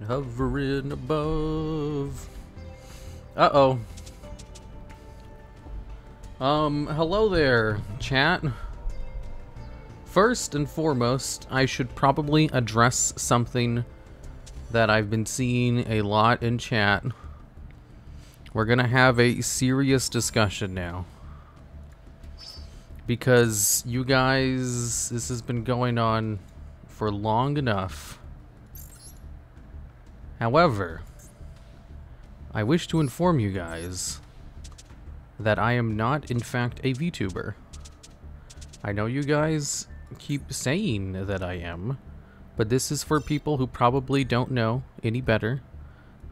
Hovering above. Uh-oh. Hello there, chat. First and foremost, I should probably address something that I've been seeing a lot in chat. We're gonna have a serious discussion now. Because you guys, this has been going on for long enough. However, I wish to inform you guys that I am not, in fact, a VTuber. I know you guys keep saying that I am, but this is for people who probably don't know any better.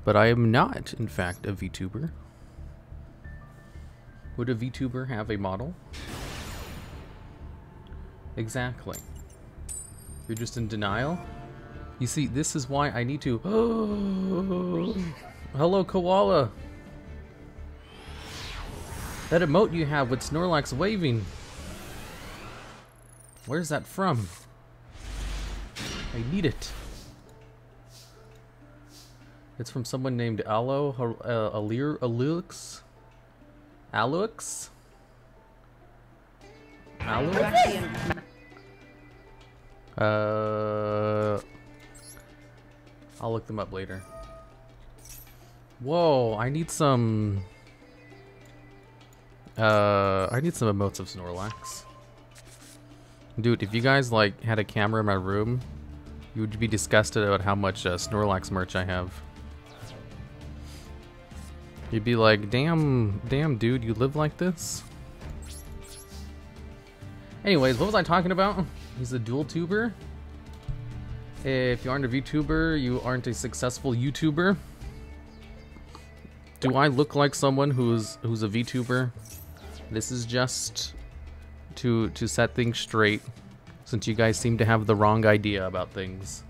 But I am not, in fact, a VTuber. Would a VTuber have a model? Exactly. You're just in denial? You see, this is why I need to... Oh, hello, Koala! That emote you have with Snorlax waving. Where's that from? I need it. It's from someone named Alux? Alux? I'll look them up later. Whoa, I need some emotes of Snorlax. Dude, if you guys like had a camera in my room, you would be disgusted about how much Snorlax merch I have. You'd be like, damn dude, you live like this? Anyways, what was I talking about? He's a dual tuber. If you aren't a VTuber, you aren't a successful YouTuber. Do I look like someone who's a VTuber? This is just to set things straight, since you guys seem to have the wrong idea about things.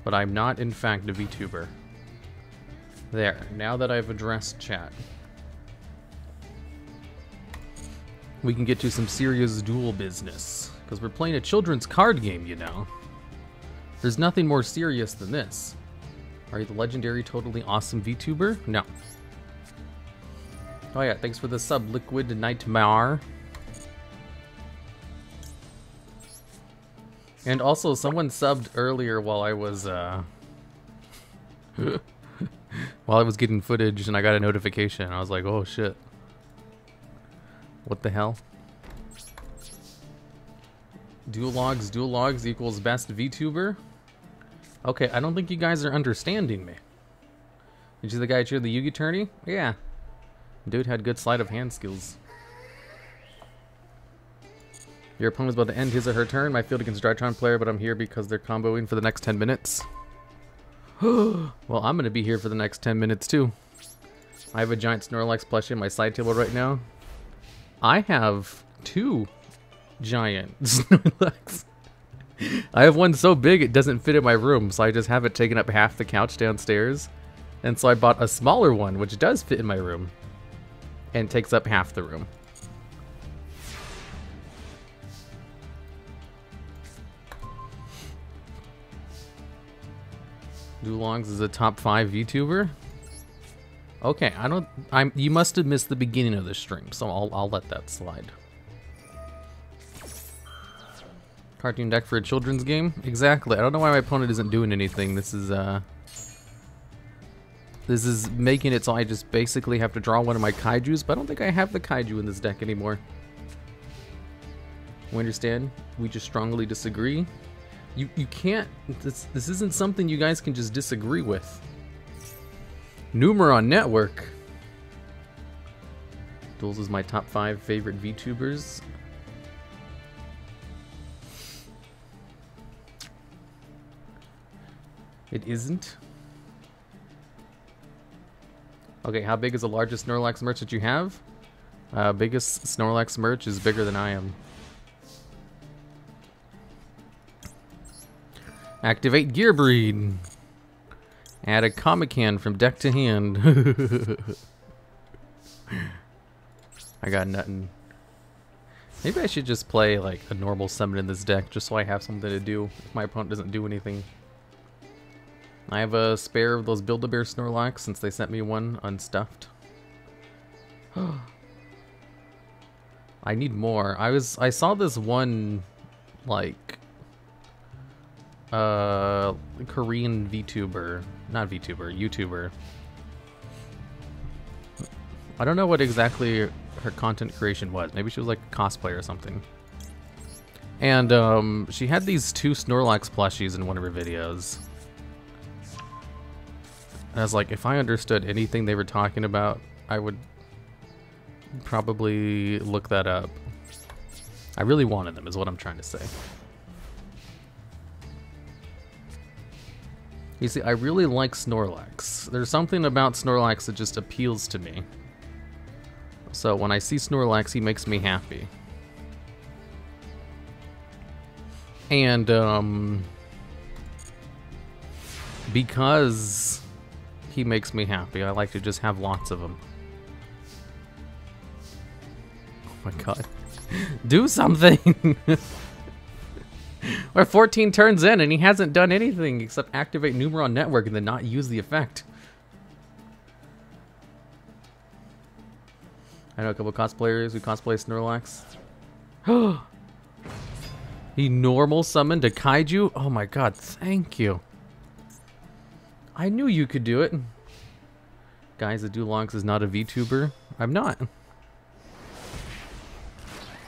But I'm not, in fact, a VTuber. There, now that I've addressed chat, we can get to some serious duel business, because we're playing a children's card game, you know. There's nothing more serious than this. Are you the legendary, totally awesome VTuber? No. Oh yeah, thanks for the sub, Liquid Nightmare. And also, someone subbed earlier while I was, while I was getting footage, and I got a notification. I was like, oh shit. What the hell? DuelLogs equals best VTuber? Okay, I don't think you guys are understanding me. Did you see the guy who cheered the Yu-Gi tourney? Yeah. Dude had good sleight of hand skills. Your opponent's about to end his or her turn. My field against Drytron player, but I'm here because they're comboing for the next 10 minutes. Well, I'm gonna be here for the next 10 minutes too. I have a giant Snorlax plushie on my side table right now. I have 2 giant Snorlax. I have one so big it doesn't fit in my room, so I just have it taking up half the couch downstairs. And so I bought a smaller one, which does fit in my room, and takes up half the room. DuelLogs is a top 5 VTuber? Okay, you must have missed the beginning of the stream, so I'll let that slide. Cartoon deck for a children's game? Exactly. I don't know why my opponent isn't doing anything. This is making it so I just basically have to draw one of my kaijus, but I don't think I have the kaiju in this deck anymore. We understand? We just strongly disagree. You can't, this isn't something you guys can just disagree with. Numeron Network. Duels is my top 5 favorite VTubers. It isn't. Okay, how big is the largest Snorlax merch that you have? Biggest Snorlax merch is bigger than I am. Activate Gear Breed. Add a comic hand from deck to hand. I got nothing. Maybe I should just play like a normal summon in this deck just so I have something to do if my opponent doesn't do anything. I have a spare of those Build-A-Bear Snorlax since they sent me one unstuffed. I need more. I saw this one, like, Korean VTuber, not VTuber, YouTuber. I don't know what exactly her content creation was. Maybe she was like a cosplayer or something. And she had these 2 Snorlax plushies in one of her videos. And I was like, if I understood anything they were talking about, I would probably look that up. I really wanted them, is what I'm trying to say. You see, I really like Snorlax. There's something about Snorlax that just appeals to me. So when I see Snorlax, he makes me happy. And because he makes me happy, I like to just have lots of them. Oh my god. Do something! We're 14 turns in and he hasn't done anything except activate Numeron Network and then not use the effect. I know a couple cosplayers who cosplay Snorlax. He normal summoned a kaiju? Oh my god, thank you. I knew you could do it. Guys, TheDuelLogs is not a VTuber. I'm not.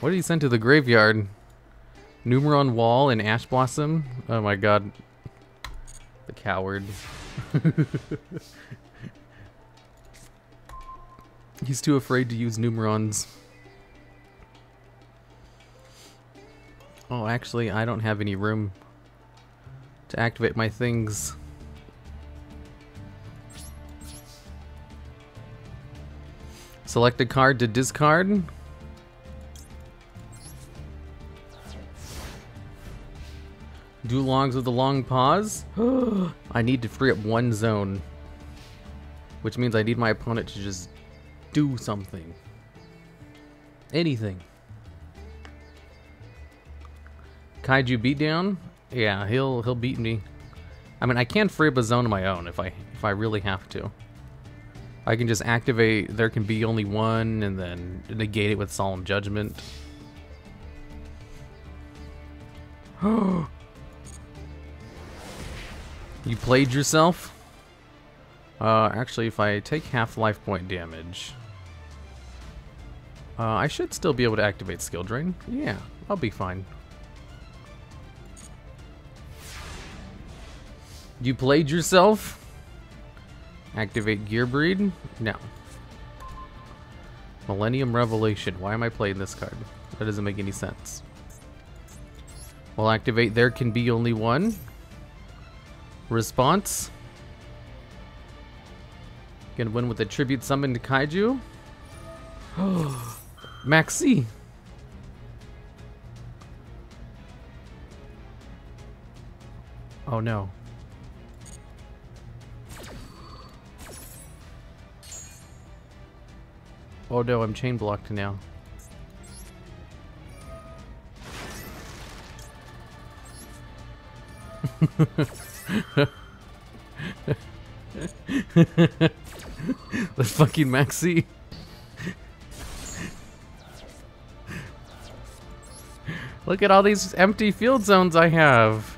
What did he send to the graveyard? Numeron Wall and Ash Blossom? Oh my god. The coward. He's too afraid to use Numerons. Oh, actually, I don't have any room to activate my things. Select a card to discard. TheDuelLogs with a long pause. I need to free up 1 zone. Which means I need my opponent to just do something. Anything. Kaiju beatdown? Yeah, he'll beat me. I mean, I can free up a zone of my own if I really have to. I can just activate there can be only one and then negate it with Solemn Judgment. You played yourself? Actually, if I take half life point damage, I should still be able to activate Skill Drain. Yeah, I'll be fine. You played yourself? Activate Gear Breed? No. Millennium Revelation. Why am I playing this card? That doesn't make any sense. We'll activate There Can Be Only One. Response. Gonna win with a Tribute Summon to Kaiju. Maxi. Oh no. Oh no, I'm chain blocked now. The fucking Maxi. Look at all these empty field zones I have.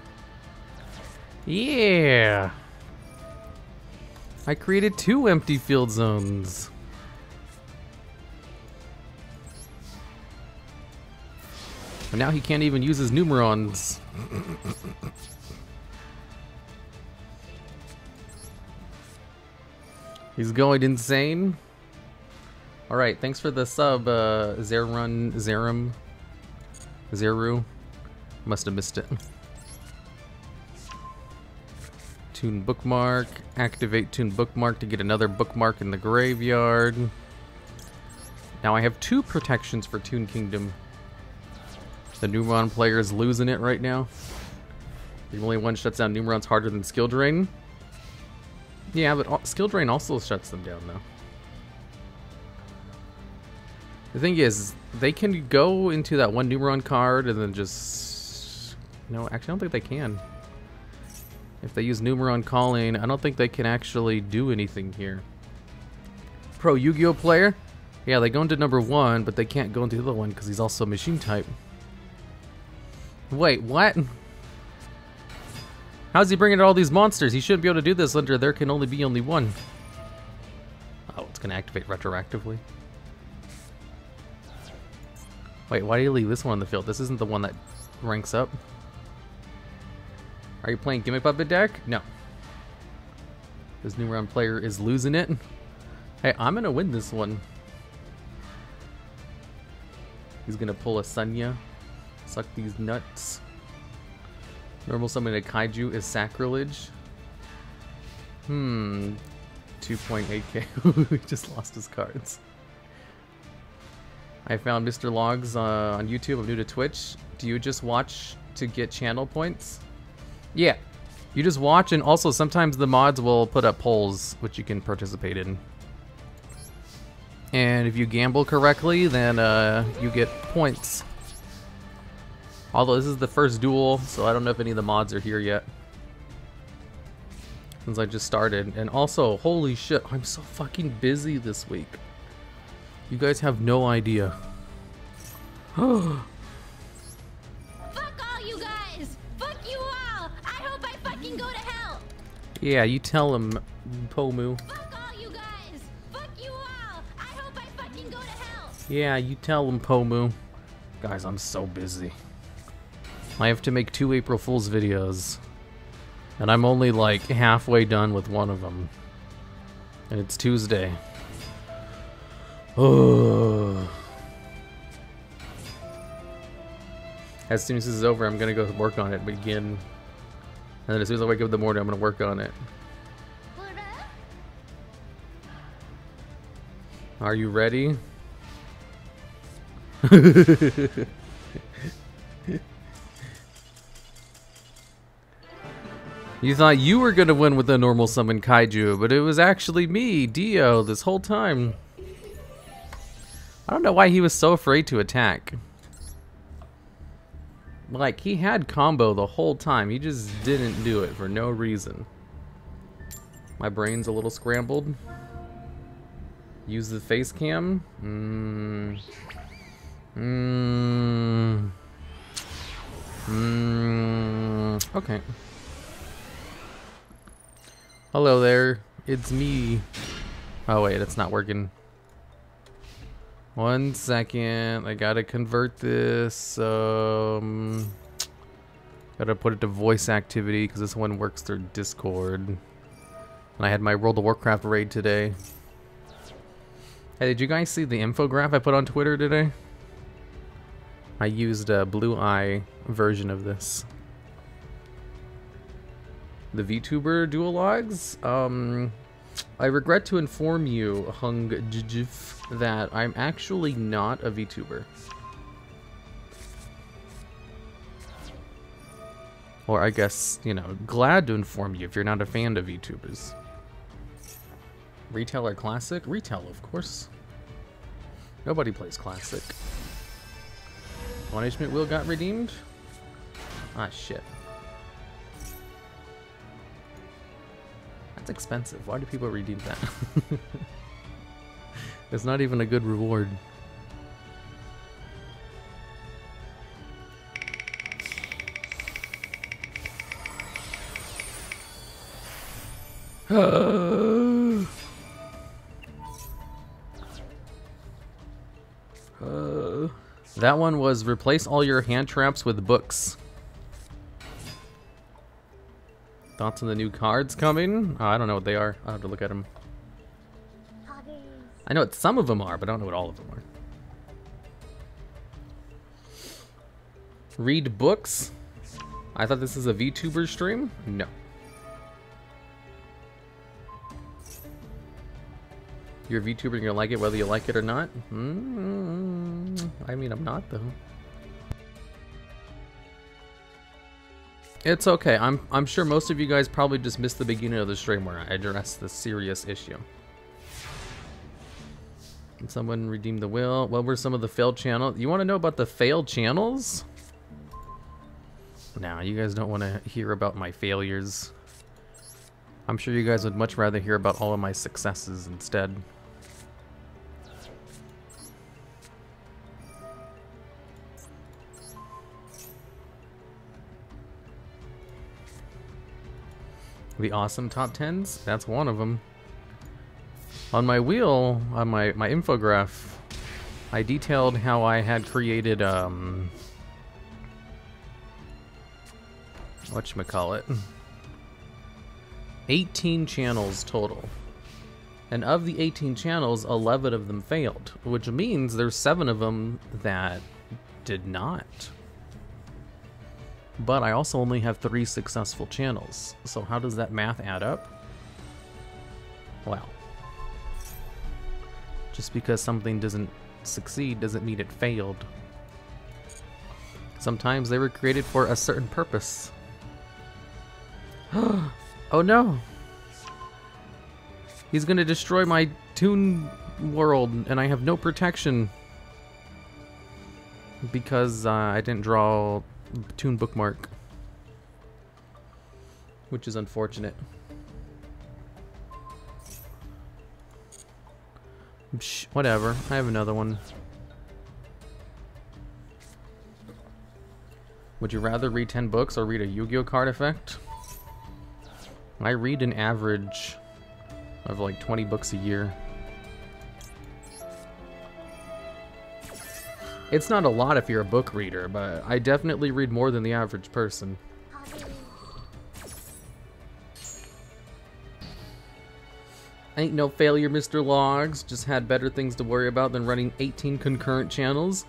Yeah. I created 2 empty field zones. And now he can't even use his Numerons. He's going insane. Alright, thanks for the sub, Zeru. Must have missed it. Toon Bookmark. Activate Toon Bookmark to get another bookmark in the graveyard. Now I have 2 protections for Toon Kingdom. The Numeron player is losing it right now. The only one shuts down Numerons harder than Skill Drain. Yeah, but Skill Drain also shuts them down, though. The thing is, they can go into that one Numeron card and then just... No, actually, I don't think they can. If they use Numeron calling, I don't think they can actually do anything here. Pro Yu-Gi-Oh player? Yeah, they go into number 1, but they can't go into the other one because he's also machine type. Wait, what? How's he bringing all these monsters? He shouldn't be able to do this under there can only be one. Oh, it's going to activate retroactively. Wait, why did he leave this one on the field? This isn't the one that ranks up. Are you playing Gimmick Puppet deck? No. This Numeron player is losing it. Hey, I'm going to win this one. He's going to pull a Sunya. Suck these nuts. Normal summon a Kaiju is sacrilege. 2.8k. He just lost his cards. I found Mr. Logs on YouTube. I'm new to Twitch. Do you just watch to get channel points? Yeah. You just watch, and also sometimes the mods will put up polls which you can participate in. And if you gamble correctly, then you get points. Although this is the first duel, so I don't know if any of the mods are here yet. Since I just started. And also, holy shit, I'm so fucking busy this week. You guys have no idea. Fuck all you guys! Fuck you all! I hope I fucking go to hell! Yeah, you tell him, Pomu. Fuck all you guys! Fuck you all! I hope I fucking go to hell! Yeah, you tell him, Pomu. Guys, I'm so busy. I have to make 2 April Fool's videos. And I'm only like halfway done with one of them. And it's Tuesday. Oh. As soon as this is over, I'm gonna go work on it again. And then as soon as I wake up in the morning, I'm gonna work on it. Are you ready? You thought you were gonna win with a normal summon Kaiju, but it was actually me, Dio, this whole time. I don't know why he was so afraid to attack. Like, he had combo the whole time, he just didn't do it for no reason. My brain's a little scrambled. Use the face cam? Okay. Hello there, it's me. Oh wait, it's not working. 1 second, I gotta convert this. Gotta put it to voice activity because this one works through Discord. And I had my World of Warcraft raid today. Hey, did you guys see the infograph I put on Twitter today? I used a Blue Eye version of this. The VTuber DuelLogs? I regret to inform you, Hung Jjif, that I'm actually not a VTuber. Or I guess, you know, glad to inform you if you're not a fan of VTubers. Retail or Classic? Retail, of course. Nobody plays Classic. Punishment Wheel got redeemed? Ah, shit. That's expensive. Why do people redeem that? It's not even a good reward. That one was replace all your hand traps with books. Thoughts on the new cards coming? Oh, I don't know what they are. I'll have to look at them. I know what some of them are, but I don't know what all of them are. Read books? I thought this is a VTuber stream? No. You're a VTuber and you're gonna like it whether you like it or not? I mean, I'm not though. It's okay. I'm sure most of you guys probably just missed the beginning of the stream where I addressed the serious issue. Did someone redeem the will? What were some of the failed channels? You want to know about the failed channels? Nah, you guys don't want to hear about my failures. I'm sure you guys would much rather hear about all of my successes instead. The awesome top 10s? That's one of them. On my wheel, on my infograph, I detailed how I had created, whatchamacallit, 18 channels total. And of the 18 channels, 11 of them failed, which means there's 7 of them that did not. But I also only have 3 successful channels. So how does that math add up? Well, just because something doesn't succeed doesn't mean it failed. Sometimes they were created for a certain purpose. Oh no! He's gonna destroy my Toon world, and I have no protection. Because I didn't draw Toon bookmark. Which is unfortunate. Psh, whatever, I have another one. Would you rather read 10 books or read a Yu-Gi-Oh card effect? I read an average of like 20 books a year. It's not a lot if you're a book reader, but I definitely read more than the average person. Ain't no failure, Mr. Logs. Just had better things to worry about than running 18 concurrent channels.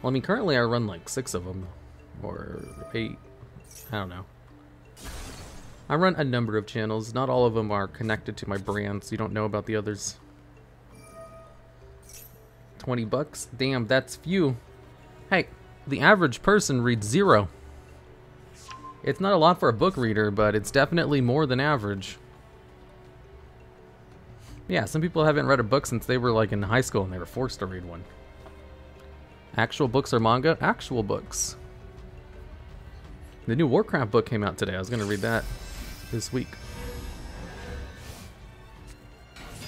Well, I mean, currently I run like 6 of them. Or 8. I don't know. I run a number of channels. Not all of them are connected to my brand, so you don't know about the others. 20 bucks? Damn, that's few. Hey, the average person reads 0. It's not a lot for a book reader, but it's definitely more than average. Yeah, some people haven't read a book since they were like in high school and they were forced to read one. Actual books or manga? Actual books. The new Warcraft book came out today. I was going to read that this week.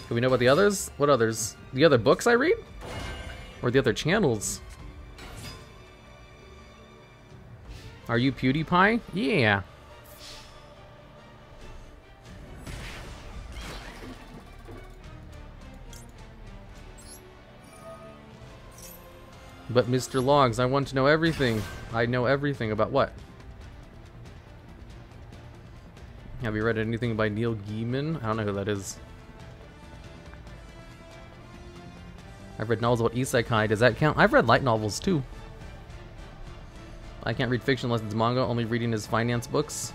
Do we know about the others? What others? The other books I read? Or the other channels? Are you PewDiePie? Yeah. But Mr. Logs, I want to know everything. I know everything about what? Have you read anything by Neil Gaiman? I don't know who that is. I've read novels about isekai. Does that count? I've read light novels too. I can't read fiction unless it's manga. Only reading is finance books.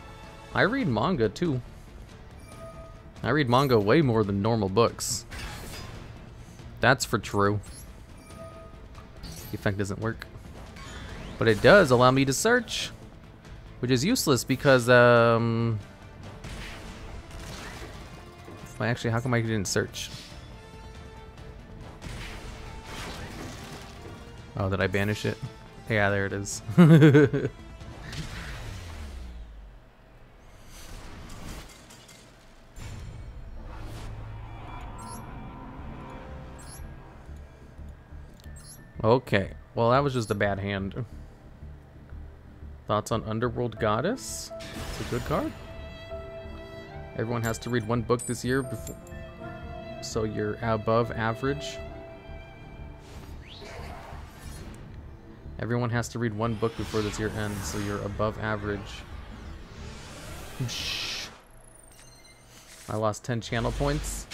I read manga too. I read manga way more than normal books. That's for true. The effect doesn't work. But it does allow me to search. Which is useless because, well, actually, how come I didn't search? Oh, did I banish it? Yeah, there it is. Okay, well that was just a bad hand. Thoughts on Underworld Goddess? It's a good card. Everyone has to read 1 book this year before, so you're above average. Everyone has to read 1 book before this year ends, so you're above average. Shh. I lost 10 channel points.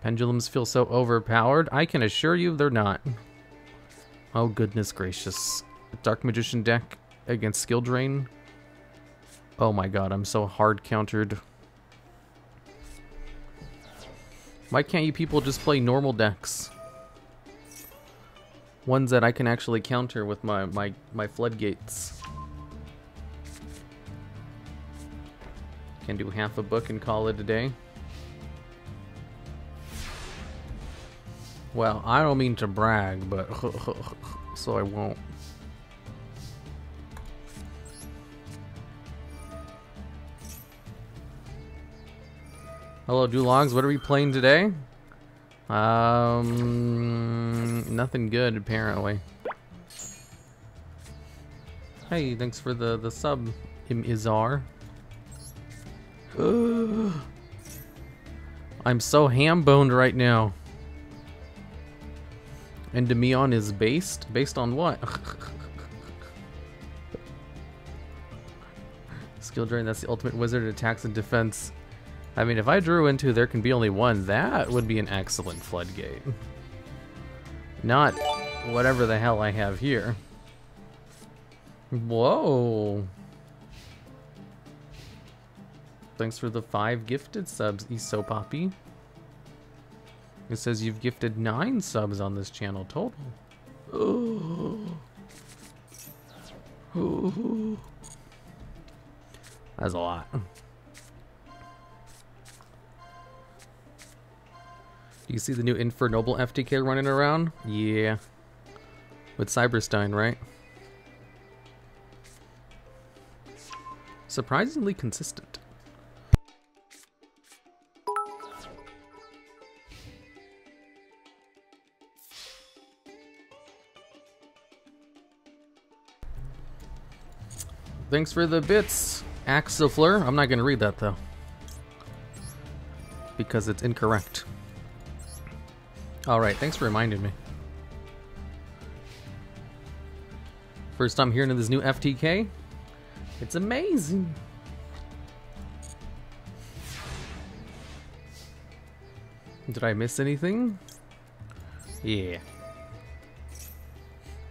Pendulums feel so overpowered. I can assure you they're not. Oh goodness gracious. Dark Magician deck against Skill Drain. Oh my god, I'm so hard countered. Why can't you people just play normal decks? Ones that I can actually counter with my floodgates. Can do half a book and call it a day. Well, I don't mean to brag, but so I won't. Hello, DuelLogs. What are we playing today? Nothing good apparently. Hey, thanks for the sub, Izar. I'm so ham-boned right now. And Demion is based? Based on what? Skill drain, that's the ultimate wizard attacks and defense. I mean, if I drew into there can be only one, that would be an excellent floodgate. Not whatever the hell I have here. Whoa. Thanks for the 5 gifted subs, Eso Poppy. It says you've gifted 9 subs on this channel total. That's a lot. Do you see the new Infernoble FTK running around? Yeah. With Cyberstein, right? Surprisingly consistent. Thanks for the bits, Axifler. I'm not gonna read that though, because it's incorrect. Alright, thanks for reminding me. First time hearing of this new FTK. It's amazing. Did I miss anything? Yeah.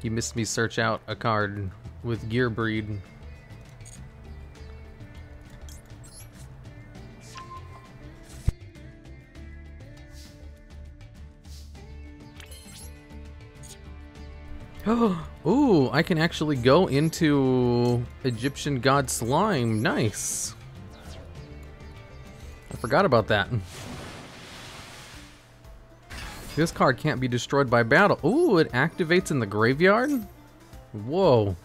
You missed me search out a card with Gear Breed. Ooh, I can actually go into Egyptian God Slime. Nice. I forgot about that. This card can't be destroyed by battle. Ooh, it activates in the graveyard? Whoa.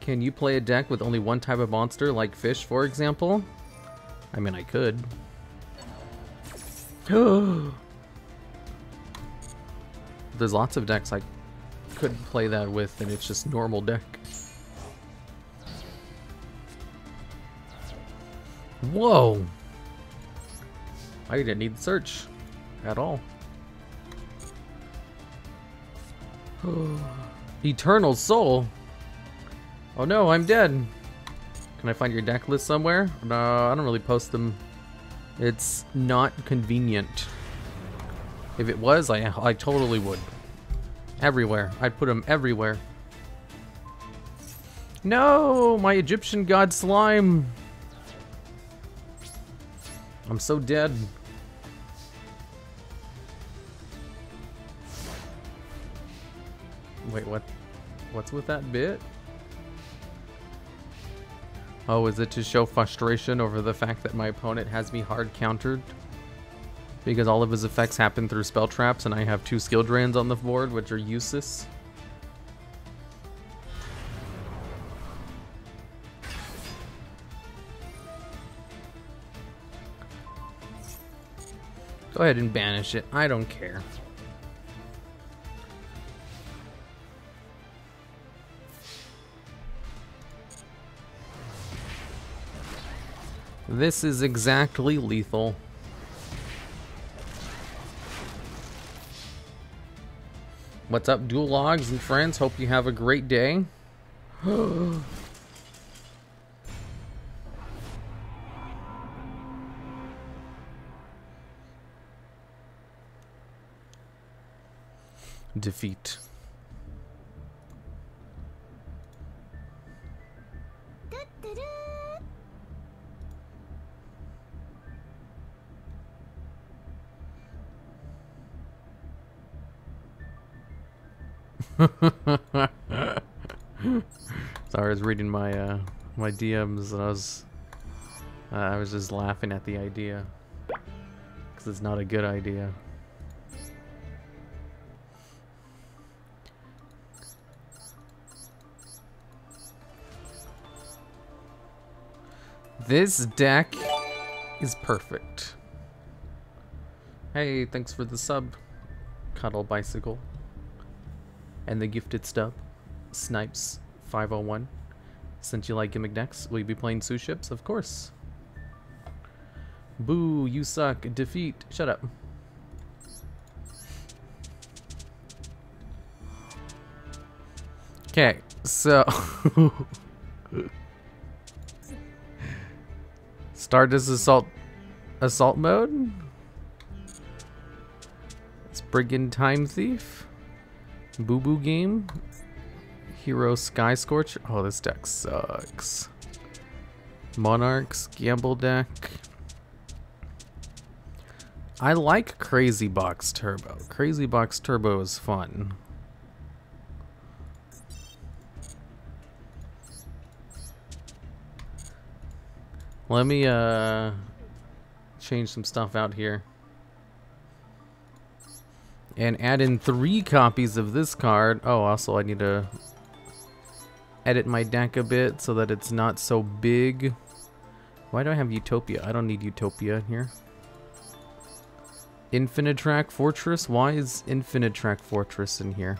Can you play a deck with only one type of monster, like fish, for example? I mean, I could. There's lots of decks I could play that with, and it's just normal deck. Whoa! I didn't need the search at all. Eternal Soul? Oh no, I'm dead. Can I find your deck list somewhere? No, I don't really post them. It's not convenient. If it was, I totally would. Everywhere. I'd put them everywhere. No! My Egyptian God Slime! I'm so dead. Wait, what? What's with that bit? Oh, is it to show frustration over the fact that my opponent has me hard countered? Because all of his effects happen through spell traps and I have 2 skill drains on the board, which are useless. Go ahead and banish it. I don't care. This is exactly lethal. What's up, DuelLogs and friends? Hope you have a great day. Defeat. Sorry, I was reading my my DMs and I was just laughing at the idea because it's not a good idea. This deck is perfect. Hey, thanks for the sub, Cuddle Bicycle. And the gifted stub, Snipes 501. Since you like gimmick decks, will you be playing Sue Ships? Of course. Boo, you suck. Defeat. Shut up. Okay, so start this assault mode. It's Brigand Time Thief. Boo Boo Game. Hero Sky Scorcher. Oh, this deck sucks. Monarchs, Gamble deck. I like Crazy Box Turbo. Crazy Box Turbo is fun. Let me change some stuff out here. And add in 3 copies of this card. Oh, also I need to edit my deck a bit so that it's not so big. Why do I have Utopia? I don't need Utopia in here. Infinite Track Fortress? Why is Infinite Track Fortress in here?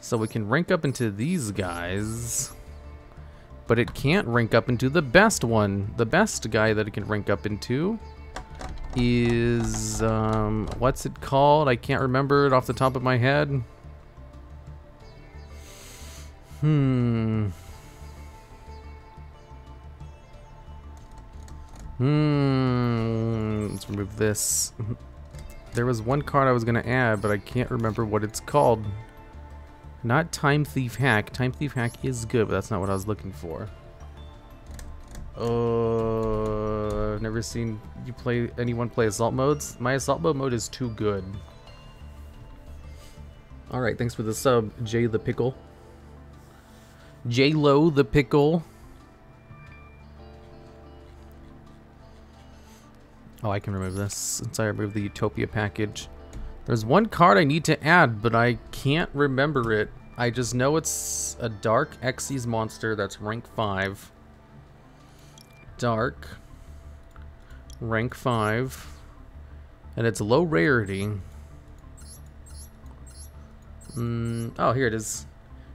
So we can rank up into these guys. But it can't rank up into the best one. The best guy that it can rank up into is, what's it called? I can't remember it off the top of my head. Let's remove this. There was one card I was gonna add, but I can't remember what it's called. Not Time Thief Hack. Time Thief Hack is good, but that's not what I was looking for. I've never seen anyone play assault modes. My assault mode is too good. Alright, thanks for the sub, Jay the Pickle. J-Lo the Pickle. Oh, I can remove this since I removed the Utopia package. There's one card I need to add, but I can't remember it. I just know it's a Dark Xyz monster that's rank 5. Dark. Rank 5. And it's low rarity. Oh, here it is.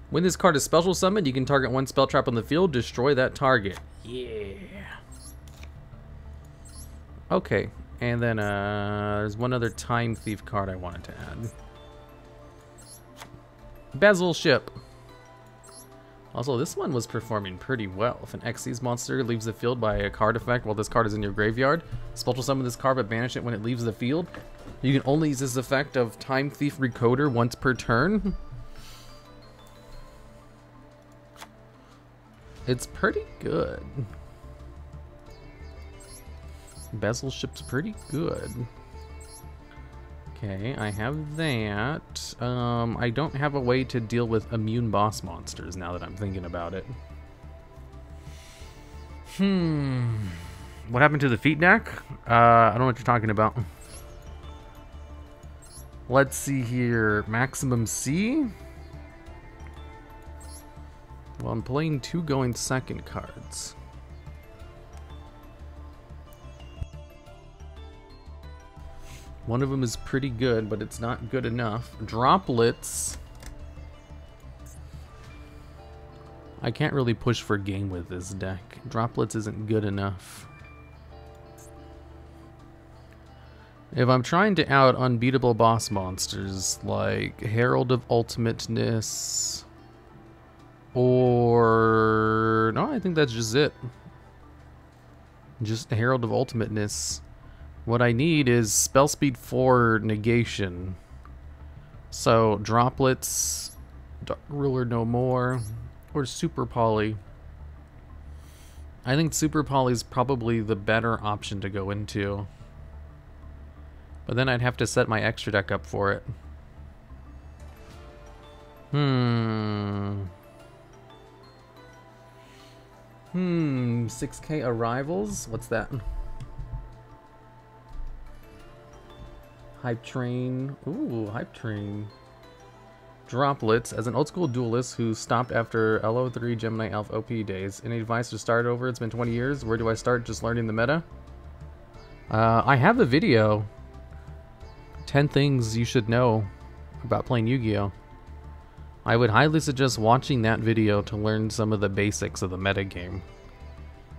When this card is special summoned, you can target one spell trap on the field, destroy that target. Yeah. Okay. And then there's one other Time Thief card I wanted to add. Bezel Ship. Also, this one was performing pretty well. If an Xyz monster leaves the field by a card effect while this card is in your graveyard, special summon this card but banish it when it leaves the field. You can only use this effect of Time Thief Recoder once per turn. It's pretty good. Bezel Ship's pretty good. Okay, I have that. I don't have a way to deal with immune boss monsters now that I'm thinking about it. What happened to the feet deck? I don't know what you're talking about. Let's see here. Maximum C? Well, I'm playing 2 going second cards. One of them is pretty good, but it's not good enough. Droplets. I can't really push for game with this deck. Droplets isn't good enough. If I'm trying to out unbeatable boss monsters like Herald of Ultimateness or... No, I think that's just it. Just Herald of Ultimateness. What I need is spell speed 4 negation. So droplets, Dark Ruler no more, or Super Poly. I think Super Poly is probably the better option to go into. But then I'd have to set my extra deck up for it. 6K Arrivals? What's that? Hype Train. Ooh, Hype Train. Droplets. As an old school duelist who stopped after LO3 Gemini Alpha OP days, any advice to start over? It's been 20 years. Where do I start? Just learning the meta? I have a video. 10 things you should know about playing Yu-Gi-Oh! I would highly suggest watching that video to learn some of the basics of the meta game.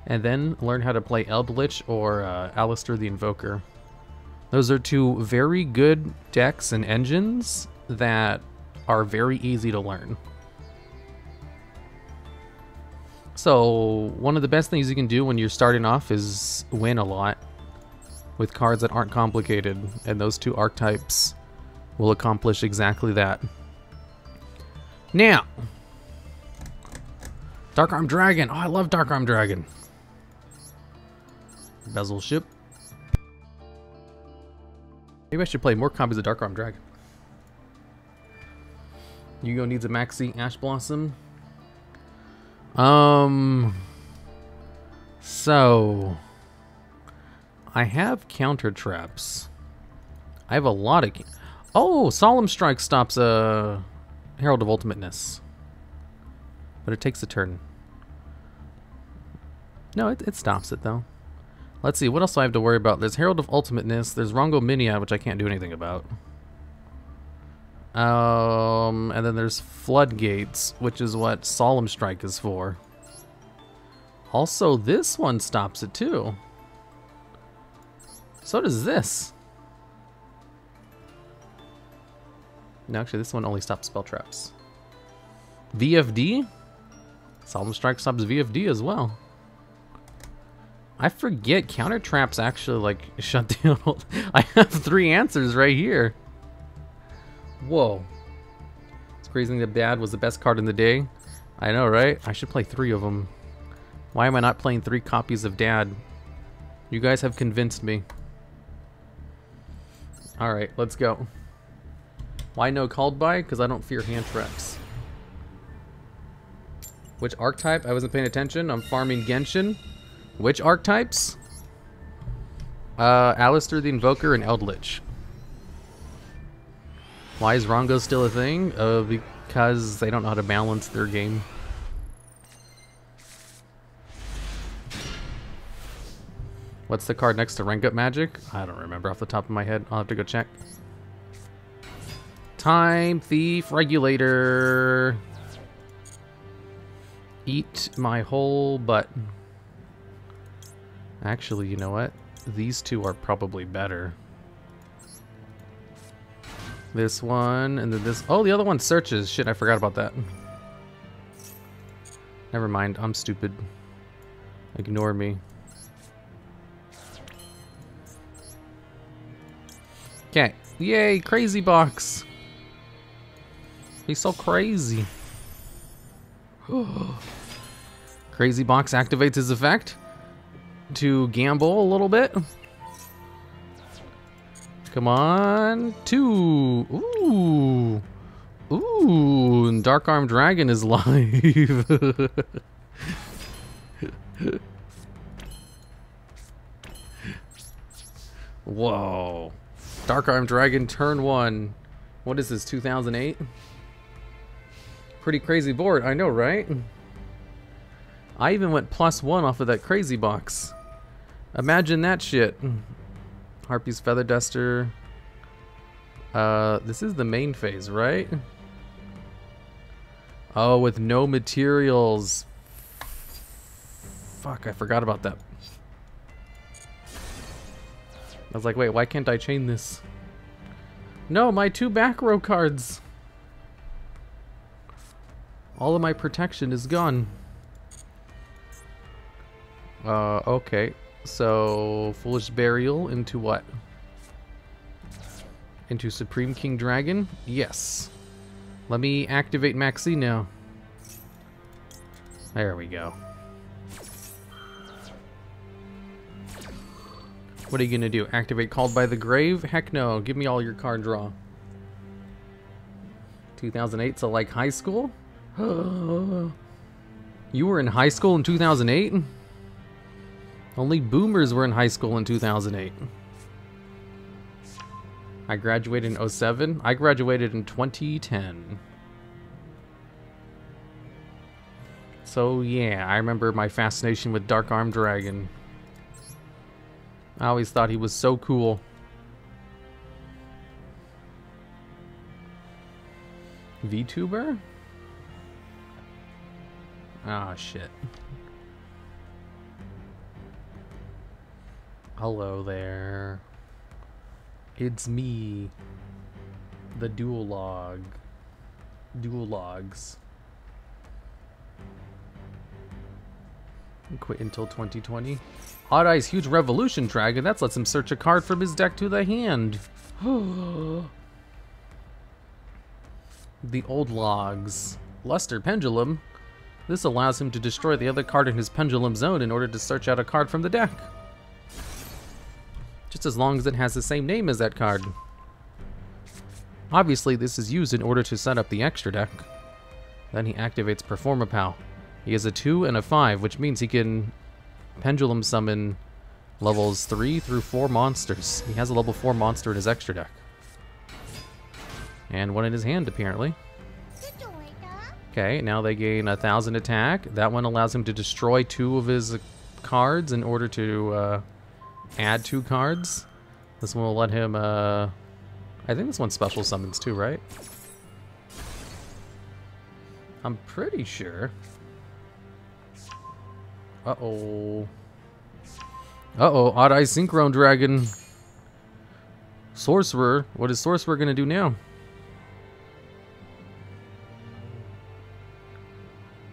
And then learn how to play Eldritch or Alistair the Invoker. Those are two very good decks and engines that are very easy to learn. So, one of the best things you can do when you're starting off is win a lot with cards that aren't complicated, and those two archetypes will accomplish exactly that. Now, Dark Arm Dragon. Oh, I love Dark Arm Dragon. Bezel Ship. Maybe I should play more copies of Dark Arm Dragon. Yugioh needs a Maxi Ash Blossom. So I have counter traps. I have a lot of. Oh, Solemn Strike stops a Herald of Ultimateness, but it takes a turn. No, it stops it though. Let's see, what else do I have to worry about? There's Herald of Ultimateness. There's Rongo Miniat, which I can't do anything about. And then there's Floodgates, which is what Solemn Strike is for. Also, this one stops it too. So does this. No, actually, this one only stops spell traps. VFD? Solemn Strike stops VFD as well. I forget counter traps actually like shut down. I have 3 answers right here. Whoa. It's crazy that Bad was the best card in the day. I know, right? I should play 3 of them. Why am I not playing 3 copies of Dad? You guys have convinced me. Alright, let's go. Why no called by? Because I don't fear hand traps. Which archetype? I wasn't paying attention. I'm farming Genshin. Which archetypes? Alistair the Invoker and Eldritch. Why is Rongo still a thing? Because they don't know how to balance their game. What's the card next to Rank Up Magic? I don't remember off the top of my head. I'll have to go check. Time Thief Regulator. Eat my whole butt. Actually, you know what? These two are probably better. This one, and then this. Oh, the other one searches. Shit, I forgot about that. Never mind, I'm stupid. Ignore me. Okay. Yay, crazy box. He's so crazy. Crazy box activates his effect to gamble a little bit. Come on. 2. Ooh. Ooh. And Dark Arm Dragon is live. Whoa. Dark Arm Dragon turn 1. What is this, 2008? Pretty crazy board, I know, right? I even went +1 off of that crazy box. Imagine that shit. Harpy's Feather Duster. This is the main phase, right? Oh, with no materials. Fuck, I forgot about that. I was like, wait, why can't I chain this? No, my 2 back row cards. All of my protection is gone. Okay. So, Foolish Burial into what? Into Supreme King Dragon? Yes. Let me activate Maxi now. There we go. What are you gonna do? Activate Called by the Grave? Heck no. Give me all your card draw. 2008, so like high school? You were in high school in 2008? Only boomers were in high school in 2008. I graduated in 07. I graduated in 2010. So yeah, I remember my fascination with Dark Arm Dragon. I always thought he was so cool. VTuber? Ah, shit. Hello there. It's me. The DuelLogs. Quit until 2020. Odd Eye's huge revolution dragon. That lets him search a card from his deck to the hand. The old logs. Luster Pendulum. This allows him to destroy the other card in his pendulum zone in order to search out a card from the deck. Just as long as it has the same name as that card. Obviously, this is used in order to set up the extra deck. Then he activates Performapal. He has a 2 and a 5, which means he can pendulum summon levels 3 through 4 monsters. He has a level 4 monster in his extra deck. And one in his hand, apparently. Okay, now they gain 1,000 attack. That one allows him to destroy 2 of his cards in order to add 2 cards. This one will let him, I think this one special summons too, right? I'm pretty sure. Uh-oh. Uh-oh, Odd Eye Synchron Dragon. Sorcerer. What is Sorcerer gonna do now?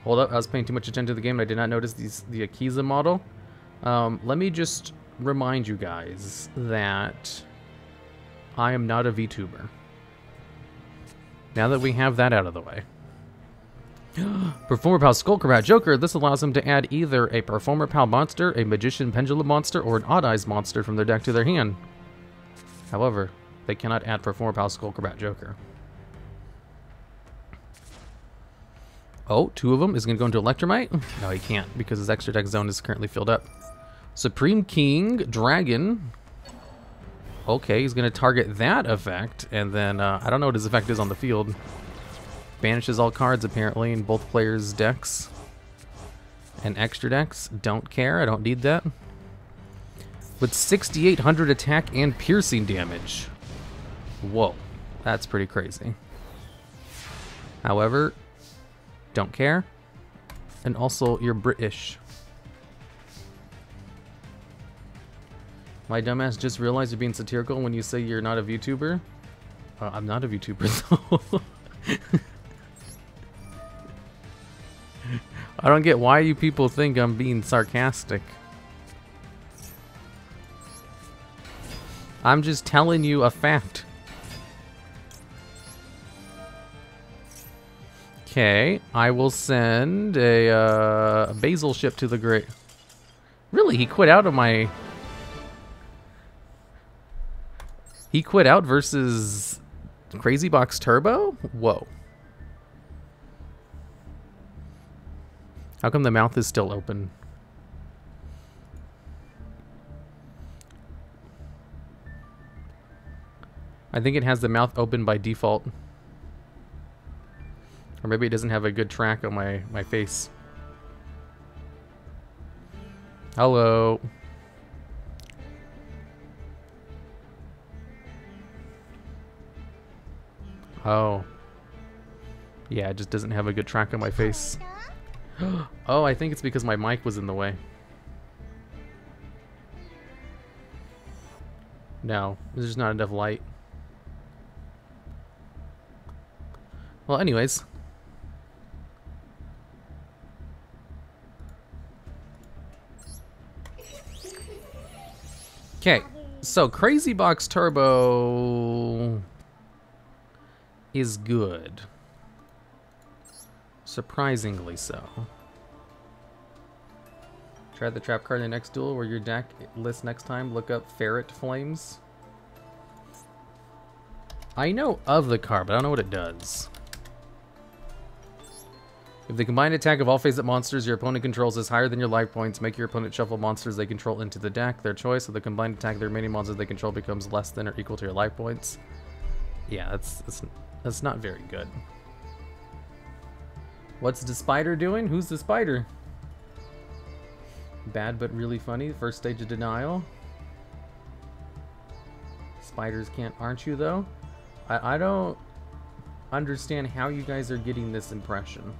Hold up, I was paying too much attention to the game and I did not notice the Akiza model. Let me just remind you guys that I am not a VTuber. Now that we have that out of the way. Performapal Skullcrat Joker. This allows them to add either a Performapal monster, a Magician Pendulum monster, or an Odd Eyes monster from their deck to their hand. However, they cannot add Performapal Skullcrat Joker. Oh, 2 of them is going to go into Electromite? No, he can't because his extra deck zone is currently filled up. Supreme King Dragon. Okay, he's going to target that effect, and then I don't know what his effect is on the field. Banishes all cards, apparently, in both players' decks. And extra decks. Don't care. I don't need that. With 6,800 attack and piercing damage. Whoa. That's pretty crazy. However, don't care. And also, you're British. My dumbass just realized you're being satirical when you say you're not a VTuber. I'm not a VTuber, though. I don't get why you people think I'm being sarcastic. I'm just telling you a fact. Okay, I will send a basil ship to the great. Really, he quit out of my. He quit out versus Crazy Box Turbo? Whoa. How come the mouth is still open? I think it has the mouth open by default. Or maybe it doesn't have a good track on my face. Hello. Oh. Yeah, it just doesn't have a good track on my face. Oh, I think it's because my mic was in the way. No, there's just not enough light. Well, anyways. Okay, so Crazy Box Turbo is good. Surprisingly so. Try the trap card in the next duel where your deck lists next time. Look up Ferret Flames. I know of the card, but I don't know what it does. If the combined attack of all face-up monsters your opponent controls is higher than your life points, make your opponent shuffle monsters they control into the deck. Their choice of the combined attack of the remaining monsters they control becomes less than or equal to your life points. Yeah, that's not very good. What's the spider doing? Who's the spider? Bad but really funny. First stage of denial. Spiders can't, aren't you though? I don't understand how you guys are getting this impression.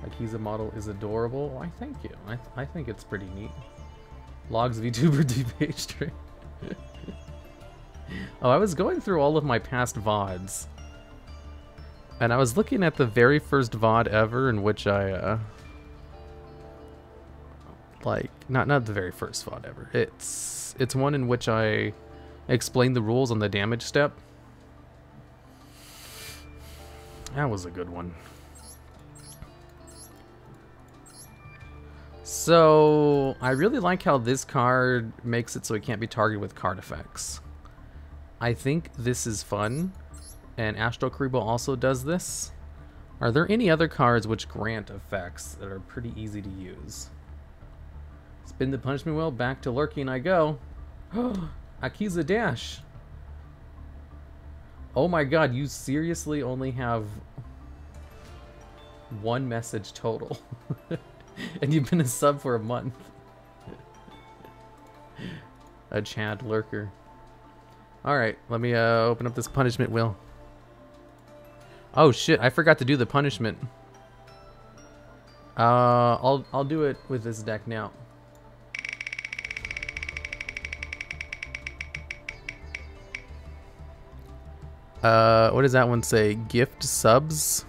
Akiza model is adorable. Why, thank you. I think it's pretty neat. Logs VTuber DPH stream. Oh, I was going through all of my past VODs. And I was looking at the very first VOD ever in which I, like, not the very first VOD ever. It's one in which I explained the rules on the damage step. That was a good one. So, I really like how this card makes it so it can't be targeted with card effects. I think this is fun, and Astral Karibo also does this. Are there any other cards which grant effects that are pretty easy to use? Spin the punishment wheel, back to lurking I go. Akiza Dash. Oh my god, you seriously only have one message total. And you've been a sub for a month. A Chad lurker. Alright, let me open up this punishment wheel. Oh shit, I forgot to do the punishment. I'll do it with this deck now. What does that one say? Gift subs?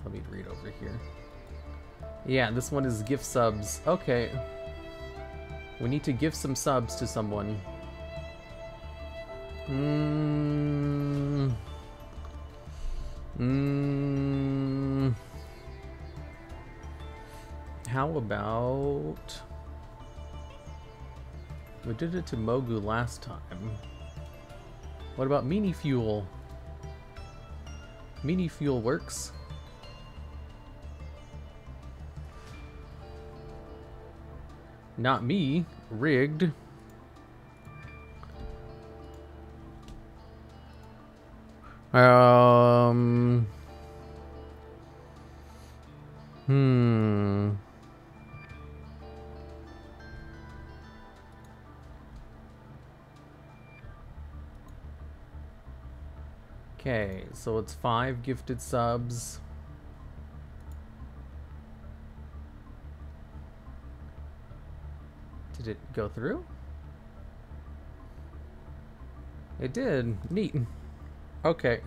Let me read over here. Yeah, this one is gift subs. Okay. We need to give some subs to someone. How about... We did it to Mogu last time. What about Mini Fuel? Mini Fuel works. Not me. Rigged. Okay, so it's 5 gifted subs. Did it go through? It did. Neat. Okay.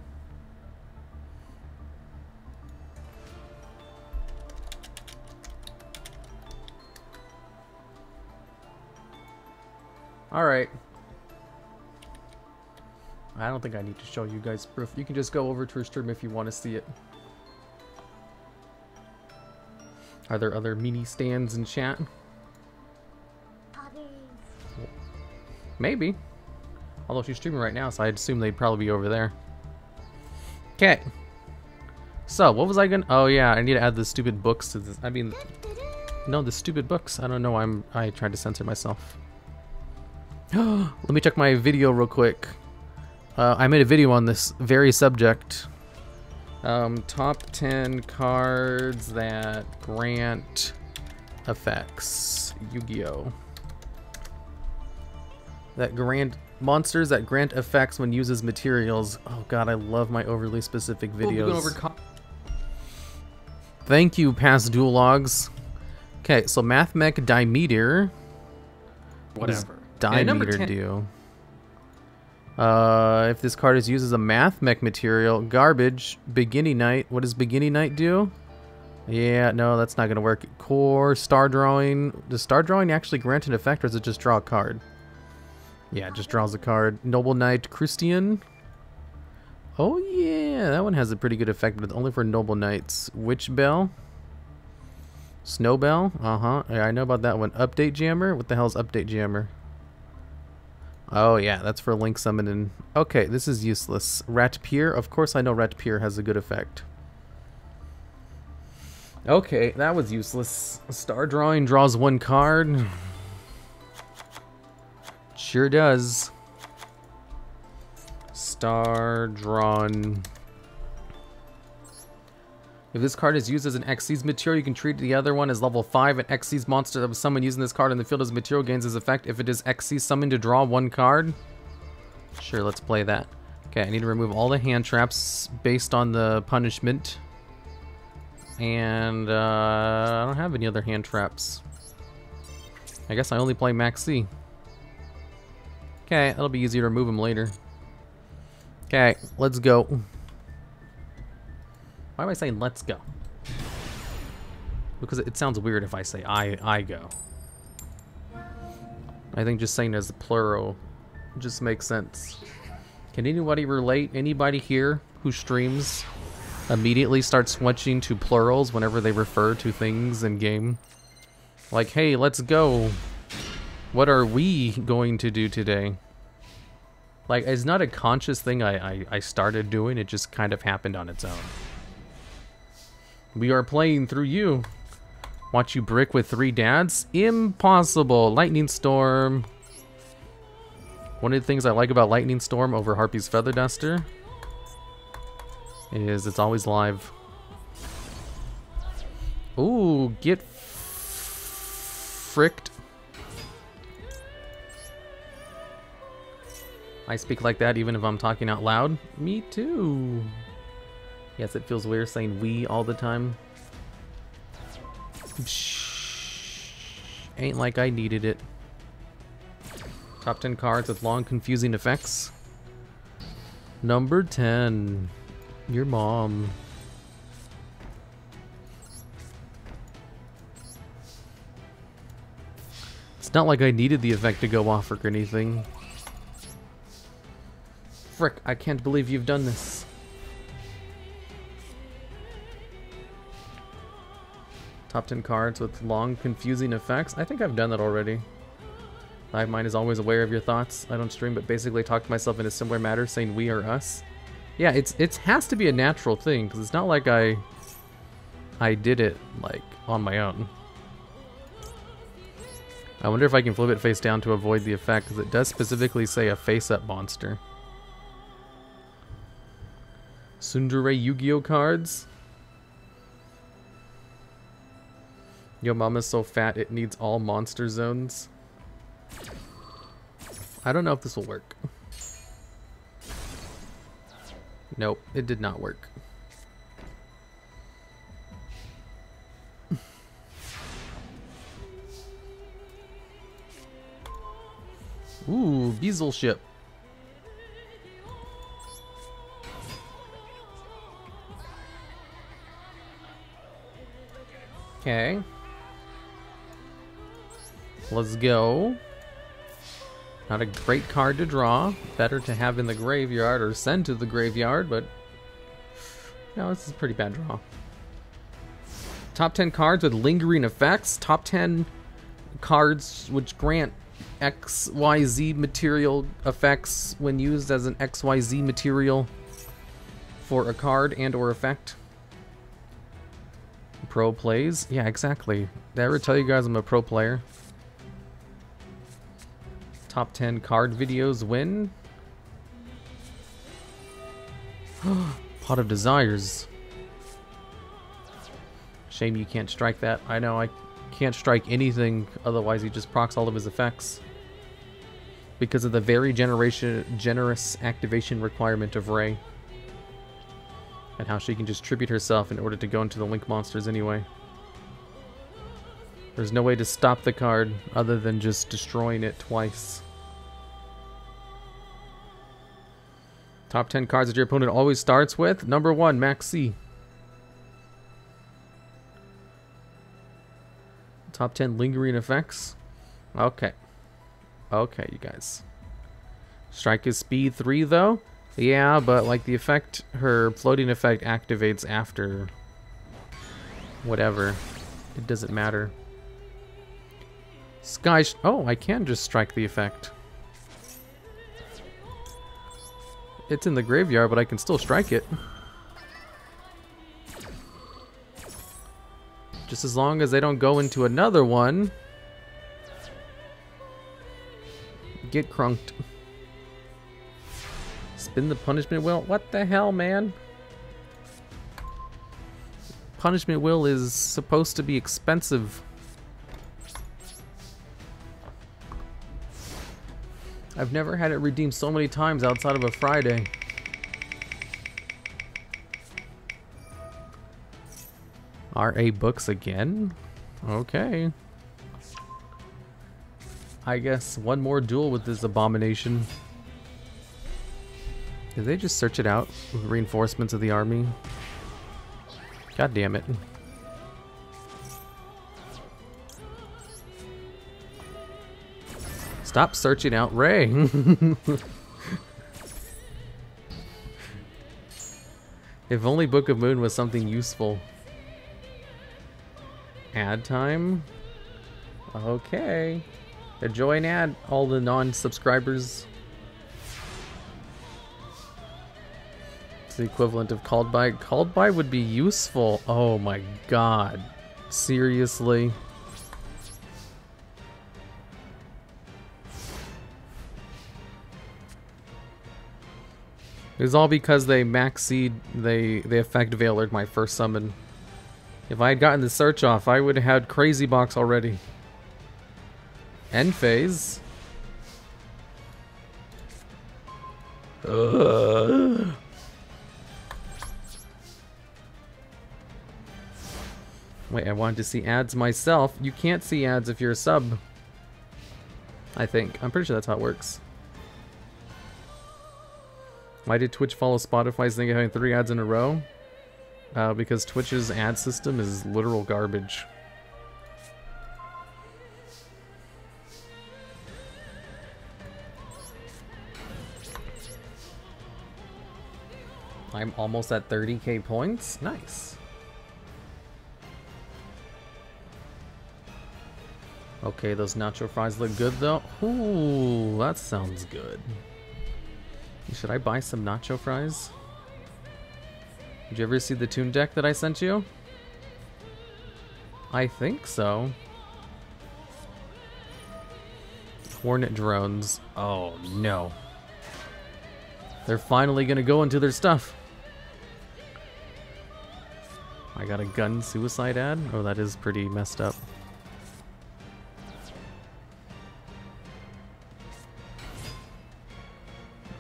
Alright. I don't think I need to show you guys proof. You can just go over to her stream if you want to see it. Are there other mini stands in chat? Maybe. Although she's streaming right now, so I'd assume they'd probably be over there. Okay. So, what was I gonna... Oh, yeah, I need to add the stupid books to this. I mean... No, the stupid books. I don't know why I tried to censor myself. Let me check my video real quick. I made a video on this very subject. Top 10 cards that grant effects. Yu-Gi-Oh! That grant... Monsters that grant effects when used as materials. Oh god, I love my overly specific videos. Thank you, past duel logs. Okay, so Mathmech Dimeter. Whatever. Dimeter do? If this card is used as a Mathmech material, garbage. Beginning Night. What does Beginning Night do? Yeah, no, that's not gonna work. Core, Star Drawing. Does Star Drawing actually grant an effect, or does it just draw a card? Yeah, it just draws a card. Noble Knight Christian. Oh yeah, that one has a pretty good effect, but only for Noble Knights. Witch Bell. Snowbell. Uh-huh. Yeah, I know about that one. Update Jammer? What the hell is Update Jammer? Oh yeah, that's for Link Summoning. Okay, this is useless. Rat Pier? Of course I know Rat Pier has a good effect. Okay, that was useless. Star Drawing draws one card. Sure does. Star drawn. If this card is used as an Xyz material, you can treat the other one as level 5. An Xyz monster that was summoned using this card in the field as a material gains its effect if it is Xyz summoned to draw 1 card. Sure, let's play that. Okay, I need to remove all the hand traps based on the punishment. And I don't have any other hand traps. I guess I only play Max C. Okay, that'll be easier to remove them later. Okay, let's go. Why am I saying let's go? Because it sounds weird if I say I go. I think just saying as a plural just makes sense. Can anybody relate? Anybody here who streams immediately start switching to plurals whenever they refer to things in game? Like, hey, let's go. What are we going to do today? Like, it's not a conscious thing I started doing. It just kind of happened on its own. We are playing through you. Watch you brick with 3 dads? Impossible. Lightning Storm. One of the things I like about Lightning Storm over Harpy's Feather Duster is it's always live. Ooh, get fricked. I speak like that even if I'm talking out loud. Me too. Yes, it feels weird saying we all the time. Ain't like I needed it. Top 10 cards with long, confusing effects. Number 10. Your mom. It's not like I needed the effect to go off or anything. Frick, I can't believe you've done this. Top 10 cards with long, confusing effects. I think I've done that already. Live Mind is always aware of your thoughts. I don't stream, but basically talk to myself in a similar matter, saying we or us. Yeah, it has to be a natural thing, because it's not like I did it, like, on my own. I wonder if I can flip it face down to avoid the effect, because it does specifically say a face-up monster. Tsundere Yu-Gi-Oh cards. Yo mama's so fat it needs all monster zones. I don't know if this will work. Nope, it did not work. Ooh, Beazle ship. Okay. Let's go. Not a great card to draw. Better to have in the graveyard or send to the graveyard, but no, this is a pretty bad draw. Top 10 cards with lingering effects. Top 10 cards which grant XYZ material effects when used as an XYZ material for a card and or effect. Pro plays? Yeah, exactly. Did I ever tell you guys I'm a pro player? Top 10 card videos win. Pot of Desires. Shame you can't strike that. I know, I can't strike anything, otherwise he just procs all of his effects. Because of the very generous activation requirement of Ray. And how she can just tribute herself in order to go into the Link monsters anyway. There's no way to stop the card other than just destroying it twice. Top 10 cards that your opponent always starts with. Number 1, Max C. Top 10 lingering effects. Okay. Okay, you guys. Strike is speed 3 though. Yeah, but like the effect, her floating effect activates after whatever. It doesn't matter. Oh, I can just strike the effect. It's in the graveyard, but I can still strike it. Just as long as they don't go into another one. Get crunked. Spin the punishment wheel? What the hell, man? Punishment wheel is supposed to be expensive. I've never had it redeemed so many times outside of a Friday. RA books again? Okay. I guess one more duel with this abomination. Did they just search it out with reinforcements of the army? God damn it. Stop searching out Ray. If only Book of Moon was something useful. Ad time? Okay. Enjoy an ad, all the non-subscribers. It's the equivalent of called by. Called by would be useful. Oh my god. Seriously? It was all because they maxed, they effect veilered my first summon. If I had gotten the search off, I would have had Crazy Box already. End phase. Ugh. Wait, I wanted to see ads myself. You can't see ads if you're a sub. I think. I'm pretty sure that's how it works. Why did Twitch follow Spotify's thing of having 3 ads in a row? Because Twitch's ad system is literal garbage. I'm almost at 30k points. Nice. Okay, those nacho fries look good though. Ooh, that sounds good. Should I buy some nacho fries? Did you ever see the Toon deck that I sent you? I think so. Hornet drones. Oh no. They're finally gonna go into their stuff. I got a gun suicide ad? Oh, that is pretty messed up.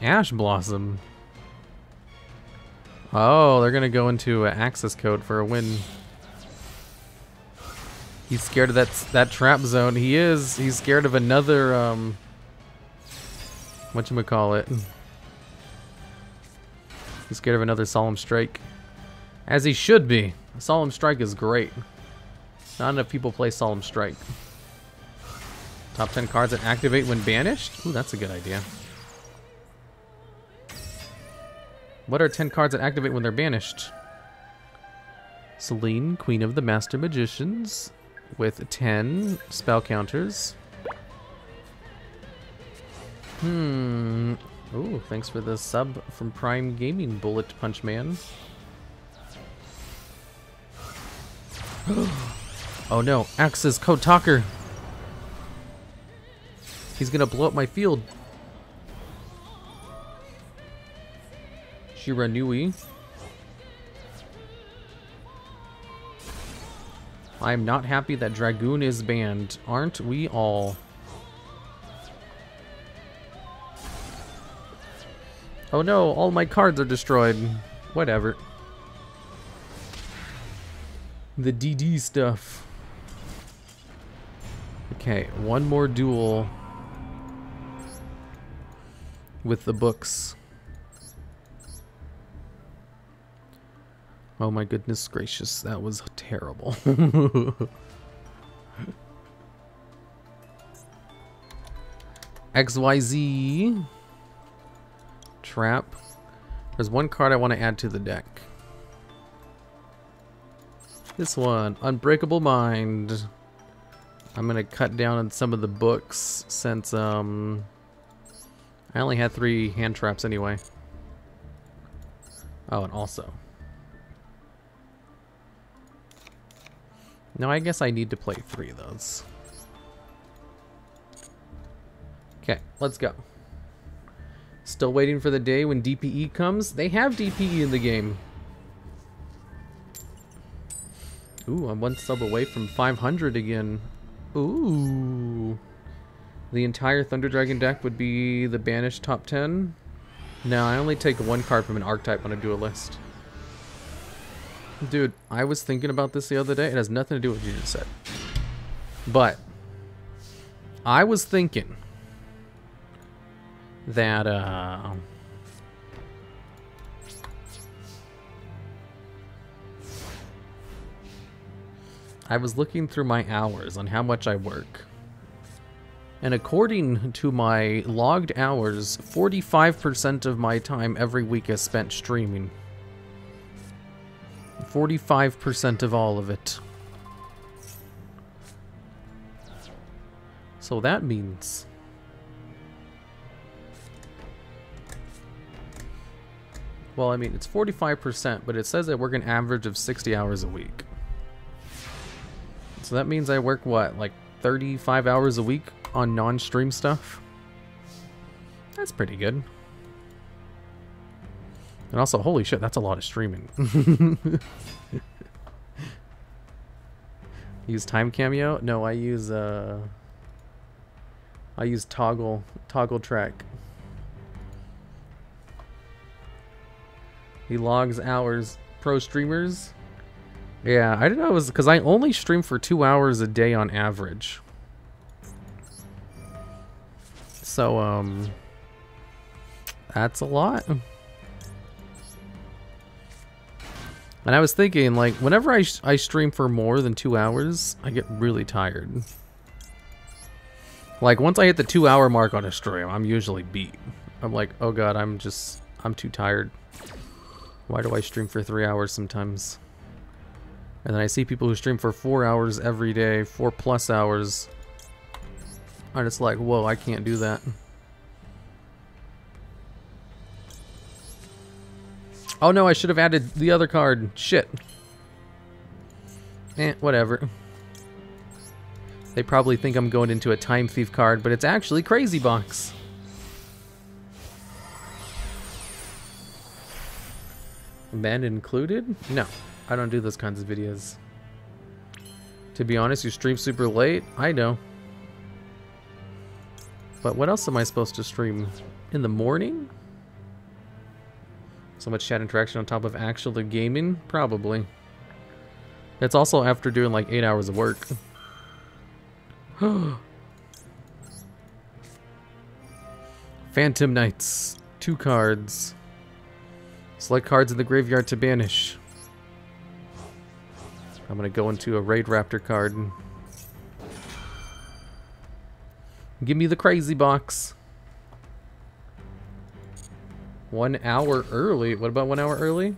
Ash Blossom. Oh, they're gonna go into an access code for a win. He's scared of that trap zone. He is. He's scared of another whatchamacallit. He's scared of another Solemn Strike. As he should be. Solemn Strike is great. Not enough people play Solemn Strike. Top 10 cards that activate when banished? Ooh, that's a good idea. What are 10 cards that activate when they're banished? Celine, Queen of the Master Magicians, with 10 spell counters. Ooh, thanks for the sub from Prime Gaming, Bullet Punch Man. Oh no, Axe's Code Talker. He's gonna blow up my field. Shiranui. I'm not happy that Dragoon is banned. Aren't we all? Oh no, all my cards are destroyed. Whatever. The DD stuff. Okay, one more duel with the books. Oh my goodness gracious, that was terrible. XYZ. Trap. There's one card I want to add to the deck. This one, Unbreakable Mind. I'm gonna cut down on some of the books since I only had 3 hand traps anyway. Oh, and also. No, I guess I need to play 3 of those. Okay, let's go. Still waiting for the day when DPE comes. They have DPE in the game. Ooh, I'm one sub away from 500 again. Ooh. The entire Thunder Dragon deck would be the banished top 10. No, I only take one card from an archetype on a duelist. Dude, I was thinking about this the other day. It has nothing to do with what you just said. But I was thinking that I was looking through my hours on how much I work. And according to my logged hours, 45% of my time every week is spent streaming. 45% of all of it. So that means well, I mean, it's 45%, but it says I work an average of 60 hours a week. So that means I work, what, like 35 hours a week on non-stream stuff? That's pretty good. And also, holy shit, that's a lot of streaming. Use time cameo? No, I use toggle track. He logs hours. Pro streamers? Yeah, I didn't know it was because I only stream for 2 hours a day on average. So, that's a lot. And I was thinking, like, whenever I stream for more than 2 hours, I get really tired. Like, once I hit the 2 hour mark on a stream, I'm usually beat. I'm like, oh god, I'm too tired. Why do I stream for 3 hours sometimes? And then I see people who stream for 4 hours every day, 4+ hours. I'm just like, whoa, I can't do that. Oh no, I should have added the other card. Shit. Whatever. They probably think I'm going into a Time Thief card, but it's actually Crazy Box. Men included? No, I don't do those kinds of videos. To be honest, you stream super late? I know. But what else am I supposed to stream? In the morning? So much chat interaction on top of actual gaming? Probably. It's also after doing like 8 hours of work. Phantom Knights. 2 cards. Select cards in the graveyard to banish. I'm gonna go into a Raid Raptor card. Give me the Crazy Box. 1 hour early. What about 1 hour early?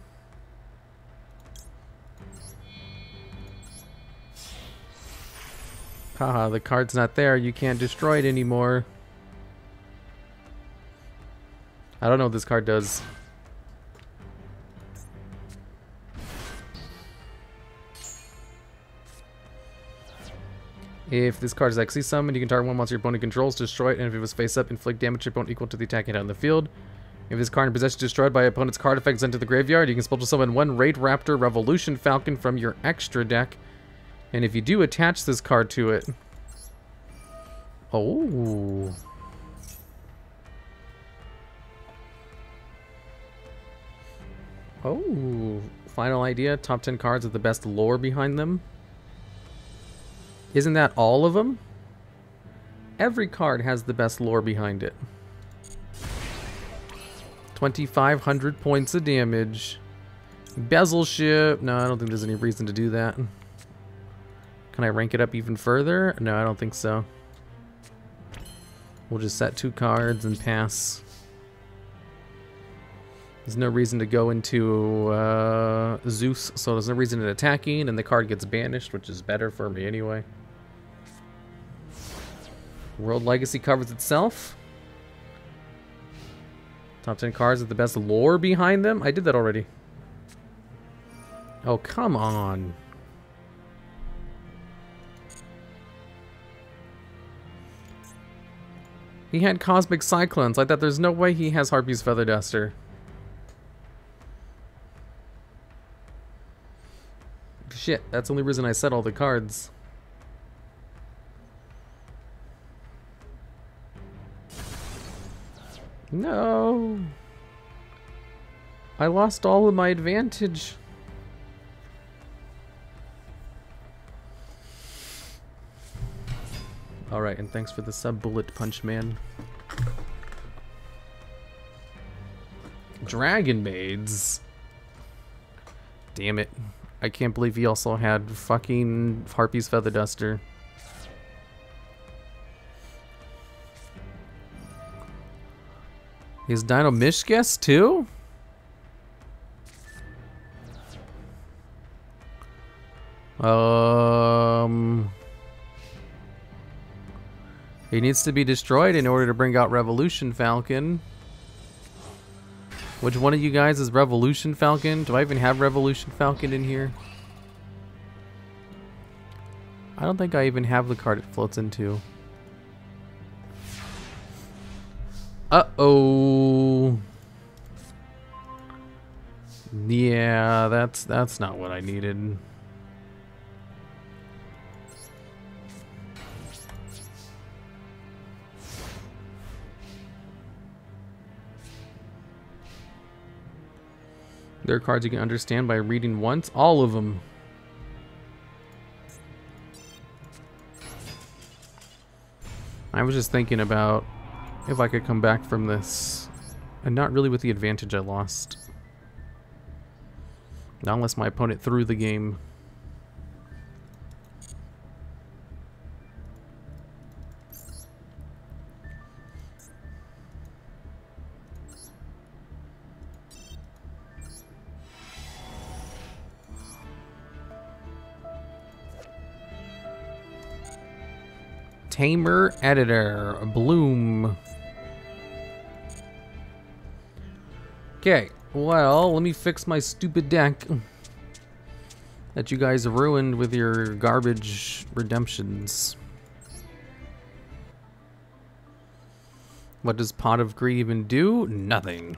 Haha, the card's not there. You can't destroy it anymore. I don't know what this card does. If this card is XC summoned, you can target one monster your opponent controls, destroy it, and if it was face up, inflict damage to your opponent equal to the attacking out in the field. If this card in possession is destroyed by opponent's card effect sent to the graveyard, you can special summon 1 Raid Raptor Revolution Falcon from your extra deck. And if you do attach this card to it... Oh. Oh. Final idea, top 10 cards with the best lore behind them. Isn't that all of them? Every card has the best lore behind it. 2,500 points of damage. Bezel ship. No, I don't think there's any reason to do that. Can I rank it up even further? No, I don't think so. We'll just set 2 cards and pass. There's no reason to go into Zeus, so there's no reason in attacking, and the card gets banished, which is better for me anyway. World Legacy covers itself. Top 10 cards with the best lore behind them? I did that already. Oh, come on. He had Cosmic Cyclones. I thought there's no way he has Harpy's Feather Duster. Shit, that's the only reason I said all the cards. No. I lost all of my advantage. Alright, and thanks for the sub, Bullet Punch Man. Dragon Maids. Damn it. I can't believe he also had fucking Harpy's Feather Duster. Is Dino Mishgas too? He needs to be destroyed in order to bring out Revolution Falcon. Which one of you guys is Revolution Falcon? Do I even have Revolution Falcon in here? I don't think I even have the card it floats into. Uh-oh. Yeah, that's not what I needed. There are cards you can understand by reading once. All of them. I was just thinking about if I could come back from this. And not really with the advantage I lost. Not unless my opponent threw the game. Tamer Editor, Bloom. Okay, well, let me fix my stupid deck that you guys ruined with your garbage redemptions. What does Pot of Greed even do? Nothing.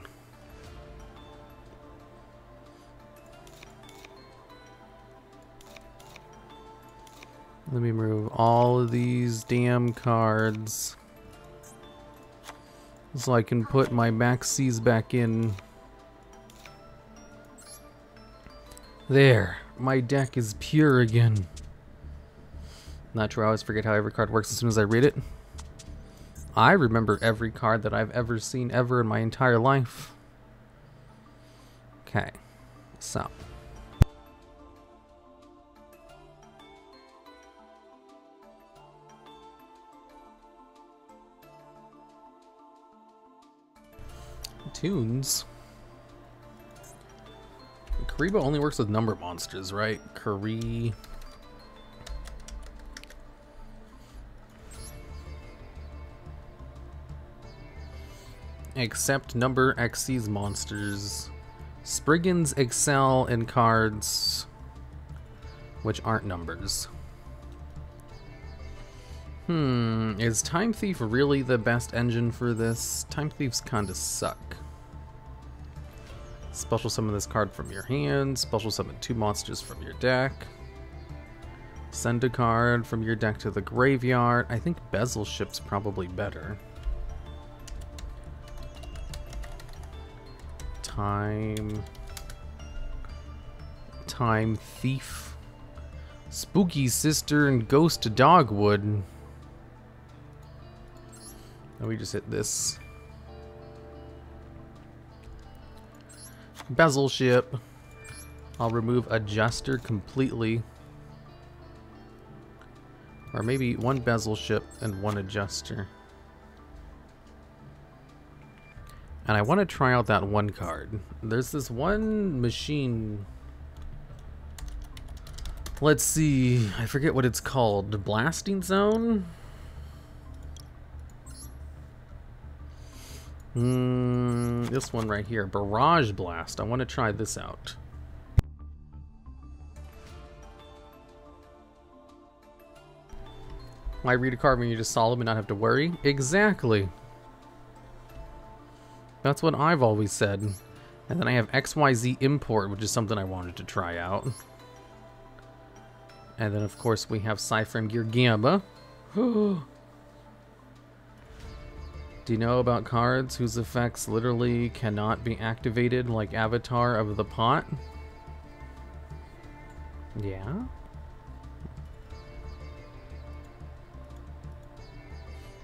Let me remove all of these damn cards so I can put my Maxis back in. There, my deck is pure again. Not true, I always forget how every card works as soon as I read it. I remember every card that I've ever seen ever in my entire life. Okay, so. Tunes. Karibo only works with number monsters, right? Kari. Except number Xyz monsters. Spriggans excel in cards which aren't numbers. Is Time Thief really the best engine for this? Time Thieves kinda suck. Special summon this card from your hand. Special summon 2 monsters from your deck. Send a card from your deck to the graveyard. I think Bezel Ship's probably better. Time Thief. Spooky Sister and Ghost Dogwood. Oh, we just hit this. Bezel Ship. I'll remove Adjuster completely. Or maybe 1 Bezel Ship and 1 Adjuster. And I want to try out that 1 card. There's this one machine. Let's see. I forget what it's called. Blasting Zone? This one right here. Barrage Blast. I want to try this out. Why read a card when you just solve them and not have to worry? Exactly. That's what I've always said. And then I have XYZ import, which is something I wanted to try out. And then, of course, we have Cyframe Gear Gamba. Do you know about cards whose effects literally cannot be activated, like Avatar of the Pot? Yeah?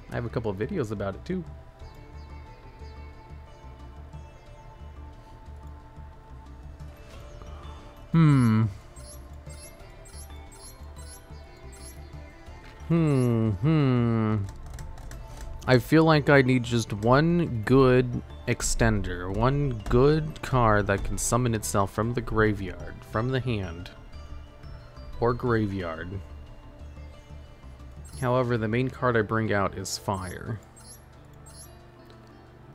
I have a couple of videos about it, too. I feel like I need just one good extender, one good card that can summon itself from the graveyard, from the hand, or graveyard. However, the main card I bring out is fire.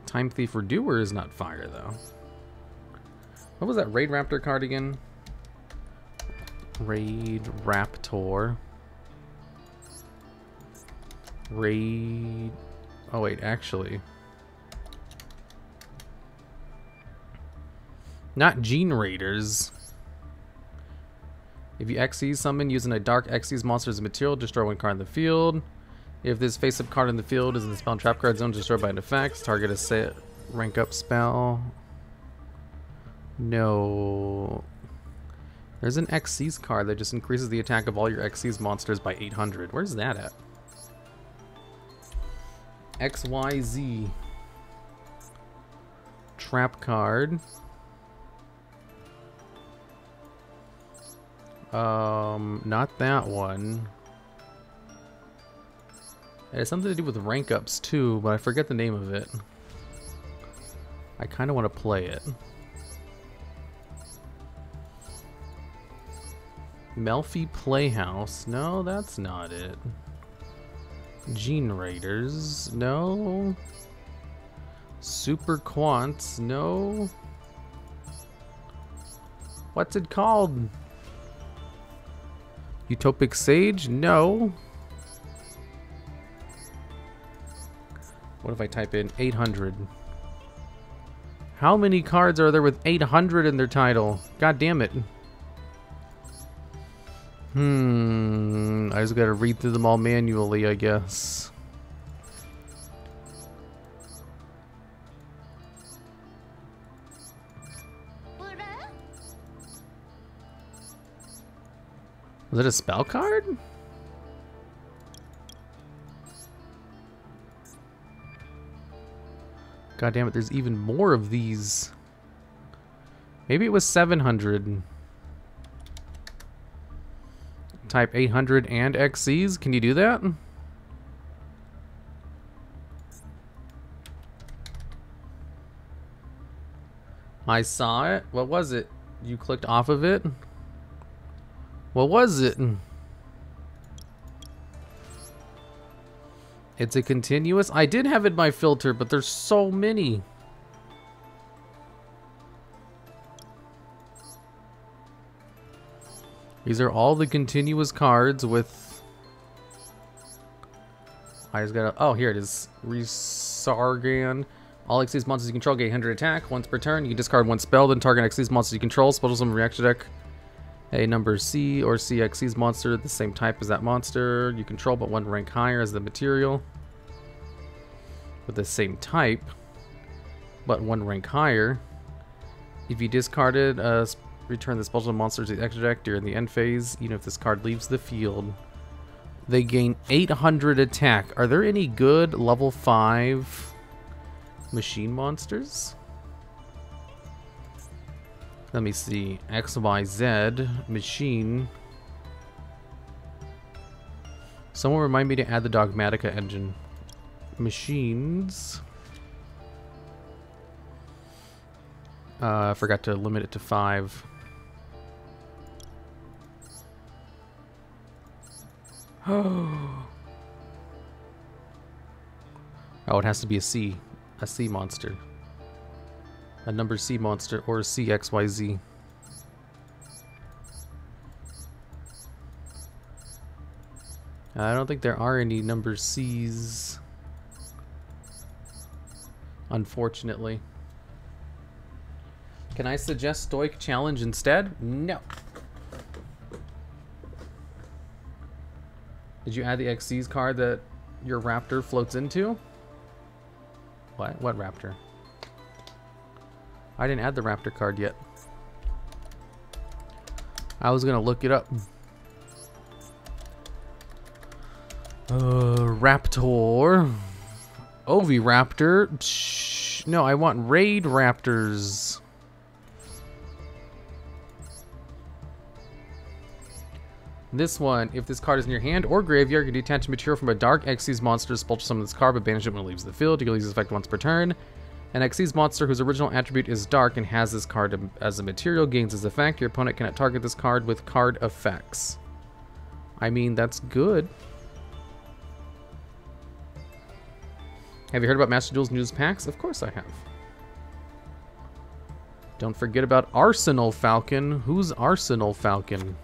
Time Thief or Doer is not fire, though. What was that Raid Raptor card again? Raid Raptor. Raid... Oh wait, actually. Not Gene Raiders. If you XE summon using a dark XE's monster as a material, destroy one card in the field. If this face-up card in the field is in the spell and trap card zone, destroyed by an effect. Target a set rank up spell. No. There's an XC's card that just increases the attack of all your XC's monsters by 800. Where's that at? XYZ. Trap card. Not that one. It has something to do with rank ups too, but I forget the name of it. I kind of want to play it. Melfi Playhouse. No, that's not it. Gene Raiders. No. Super Quants. No. What's it called? Utopic Sage? No. What if I type in 800? How many cards are there with 800 in their title? God damn it. I just gotta read through them all manually, I guess. Was it a spell card? God damn it, there's even more of these. Maybe it was 700. Type 800 and XCs. Can you do that? I saw it. What was it? You clicked off of it? What was it? It's a continuous. I did have it in my filter, but there's so many. These are all the continuous cards with... I just gotta... Oh, here it is. Resargan. All Xyz monsters you control gain 100 attack. Once per turn, you can discard one spell, then target Xyz monsters you control. Special summon reaction deck. A number C or CXC's monster, the same type as that monster you control, but one rank higher as the material. With the same type, but one rank higher. If you discarded return the special monster to the extra deck during the end phase, even if this card leaves the field. They gain 800 attack. Are there any good level 5 machine monsters? Let me see. XYZ machine. Someone remind me to add the Dogmatica engine. Machines. I forgot to limit it to 5. Oh, it has to be a C monster. A number C monster or a CXYZ. I don't think there are any number C's, unfortunately. Can I suggest Stoic Challenge instead? No. Did you add the XC's card that your Raptor floats into? What? What Raptor? I didn't add the Raptor card yet. I was gonna look it up. Raptor. Oviraptor. Shh. No, I want Raid Raptors. This one, if this card is in your hand or graveyard, you can detach material from a dark Xyz monster, spell summon this card, but banish it when it leaves the field. You can use this effect once per turn. An Xyz monster whose original attribute is dark and has this card as a material gains this effect. Your opponent cannot target this card with card effects. I mean, that's good. Have you heard about Master Duel's news packs? Of course I have. Don't forget about Arsenal Falcon. Who's Arsenal Falcon?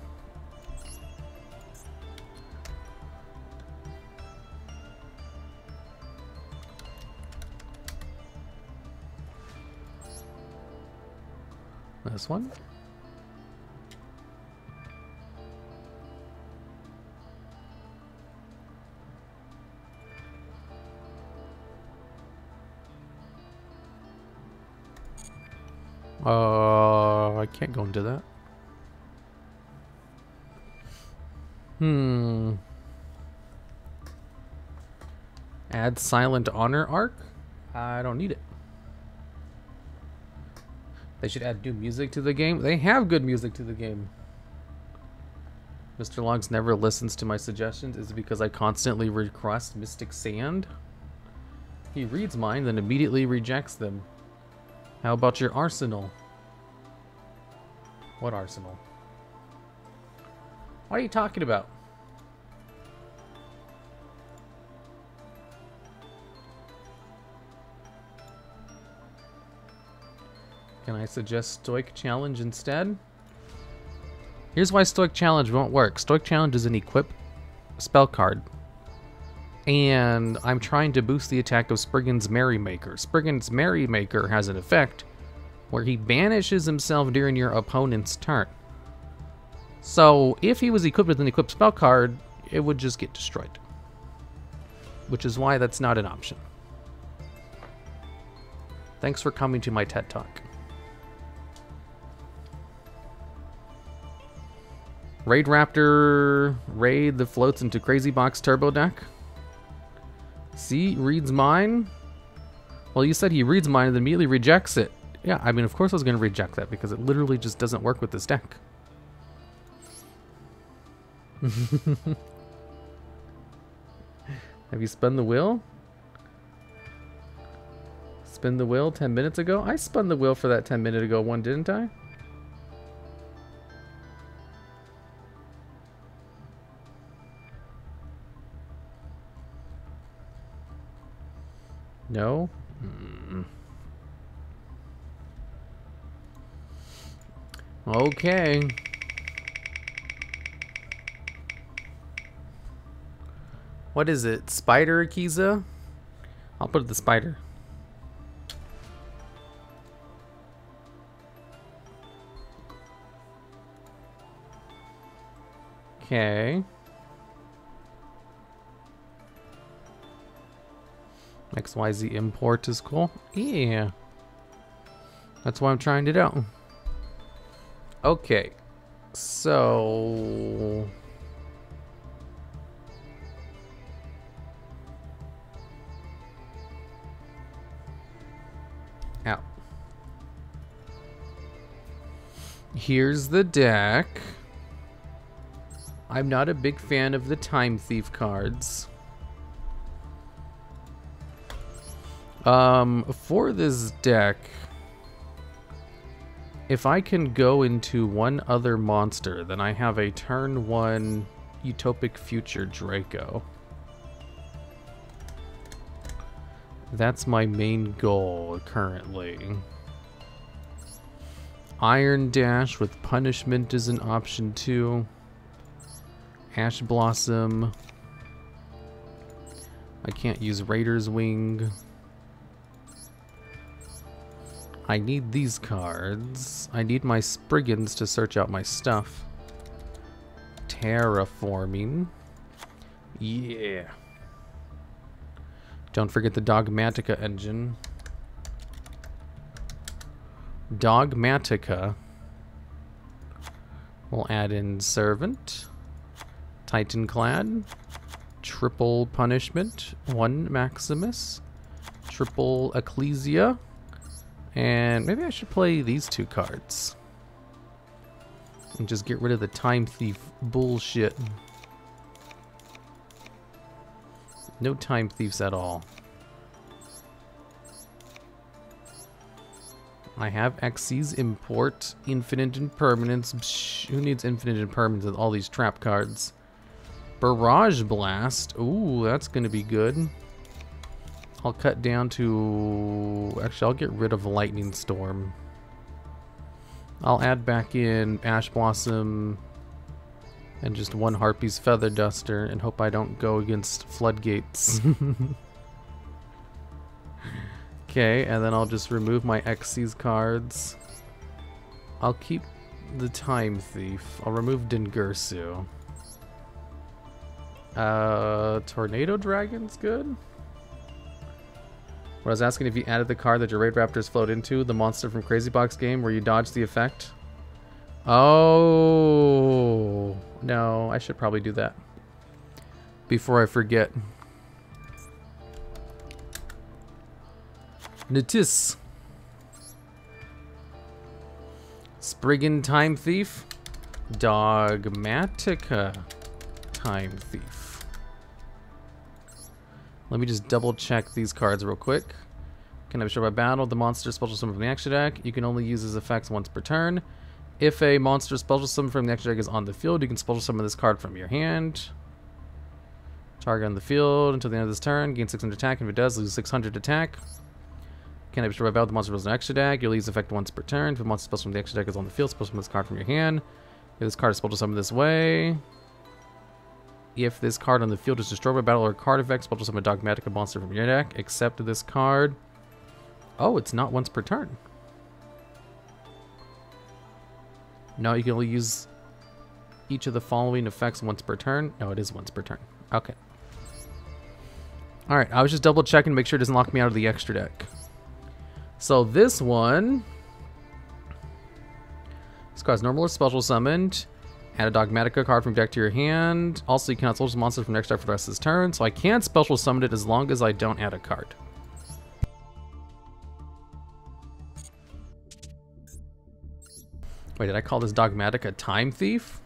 This one? I can't go into that. Add Silent Honor arc? I don't need it. They should add new music to the game. They have good music to the game. Mr. Logs never listens to my suggestions. Is it because I constantly request Mystic Sand? He reads mine, then immediately rejects them. How about your arsenal? What arsenal? What are you talking about? Can I suggest Stoic Challenge instead? Here's why Stoic Challenge won't work. Stoic Challenge is an equip spell card. And I'm trying to boost the attack of Spriggan's Merrymaker. Spriggan's Merrymaker has an effect where he banishes himself during your opponent's turn. So if he was equipped with an equipped spell card, it would just get destroyed. Which is why that's not an option. Thanks for coming to my TED Talk. Raid Raptor, raid that floats into Crazy Box Turbo deck. See, reads mine. Well, you said he reads mine and then immediately rejects it. Yeah, I mean, of course I was going to reject that because it literally just doesn't work with this deck. Have you spun the wheel? Spin the wheel 10 minutes ago? I spun the wheel for that 10-minute ago one, didn't I? No? Okay. What is it? Spider Akiza? I'll put it the spider. Okay. XYZ import is cool. Yeah. That's what I'm trying to do. Okay. So... Ow. Here's the deck. I'm not a big fan of the Time Thief cards. For this deck, if I can go into one other monster, then I have a turn 1 Utopic Future Draco. That's my main goal currently. Iron Dash with Punishment is an option too. Ash Blossom. I can't use Raider's Wing. I need these cards. I need my Spriggans to search out my stuff. Terraforming. Yeah. Don't forget the Dogmatica engine. Dogmatica. We'll add in Servant. Titanclad. Triple Punishment. 1 Maximus. Triple Ecclesia. And maybe I should play these 2 cards. And just get rid of the Time Thief bullshit. No Time Thieves at all. I have Xyz Import, Infinite Impermanence. Psh, who needs Infinite Impermanence with all these trap cards? Barrage Blast. Ooh, that's going to be good. I'll cut down to... Actually, I'll get rid of Lightning Storm. I'll add back in Ash Blossom and just 1 Harpy's Feather Duster and hope I don't go against Floodgates. Okay, and then I'll just remove my Xyz cards. I'll keep the Time Thief. I'll remove Dingirsu. Tornado Dragon's good. What I was asking if you added the card that your Raid Raptors float into, the monster from Crazy Box game where you dodge the effect. Oh, no, I should probably do that before I forget. Natis. Spriggan Time Thief. Dogmatica Time Thief. Let me just double check these cards real quick. Can I destroy by battle the monster special summon from the extra deck? You can only use his effects once per turn. If a monster special summon from the extra deck is on the field, you can special summon this card from your hand. Target on the field until the end of this turn. Gain 600 attack. If it does, lose 600 attack. Can I destroy by battle the monster special from the extra deck? You'll use effect once per turn. If a monster special from the extra deck is on the field, special summon this card from your hand. If this card is special summon this way. If this card on the field is destroyed by battle or card effect, special summon a Dogmatica monster from your deck, except this card. Oh, it's not once per turn. No, you can only use each of the following effects once per turn. No, it is once per turn. Okay. Alright, I was just double checking to make sure it doesn't lock me out of the extra deck. So this one... This card's normal or special summoned. Add a Dogmatica card from deck to your hand. Also, you cannot special monster from next deck for the rest of this turn. So I can special summon it as long as I don't add a card. Wait, did I call this Dogmatica Time Thief?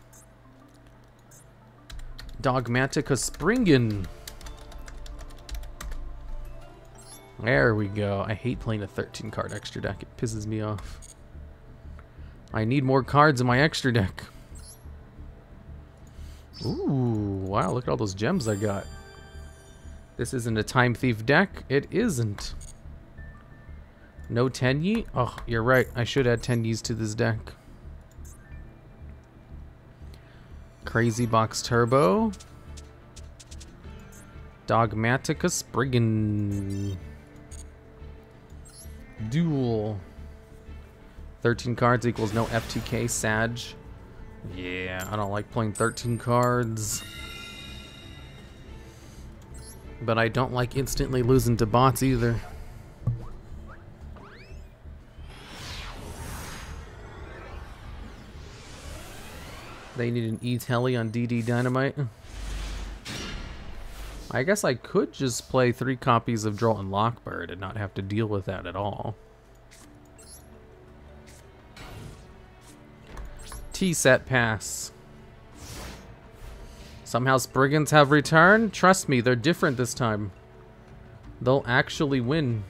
Dogmatica Springen. There we go. I hate playing a 13 card extra deck. It pisses me off. I need more cards in my extra deck. Ooh, wow, look at all those gems I got. This isn't a Time Thief deck. It isn't. No Tenyi? Oh, you're right. I should add Tenyis to this deck. Crazy Box Turbo. Dogmatica Spriggan. Duel. 13 cards equals no FTK Sag. Yeah, I don't like playing 13 cards. But I don't like instantly losing to bots either. They need an E-Telly on DD Dynamite. I guess I could just play 3 copies of Droll and Lockbird and not have to deal with that at all. T-set pass. Somehow Spriggans have returned. Trust me, they're different this time. They'll actually win.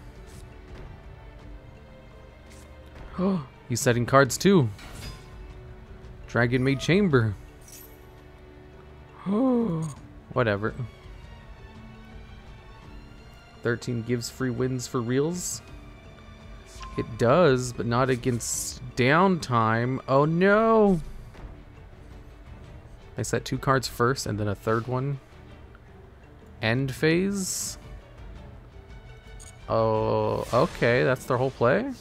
Oh, he's setting cards too. Dragon Maid Chamber. Oh, whatever. 13 gives free wins for reals. It does, but not against downtime. Oh no! I set 2 cards first and then a third one. End phase? Oh, okay, that's their whole play?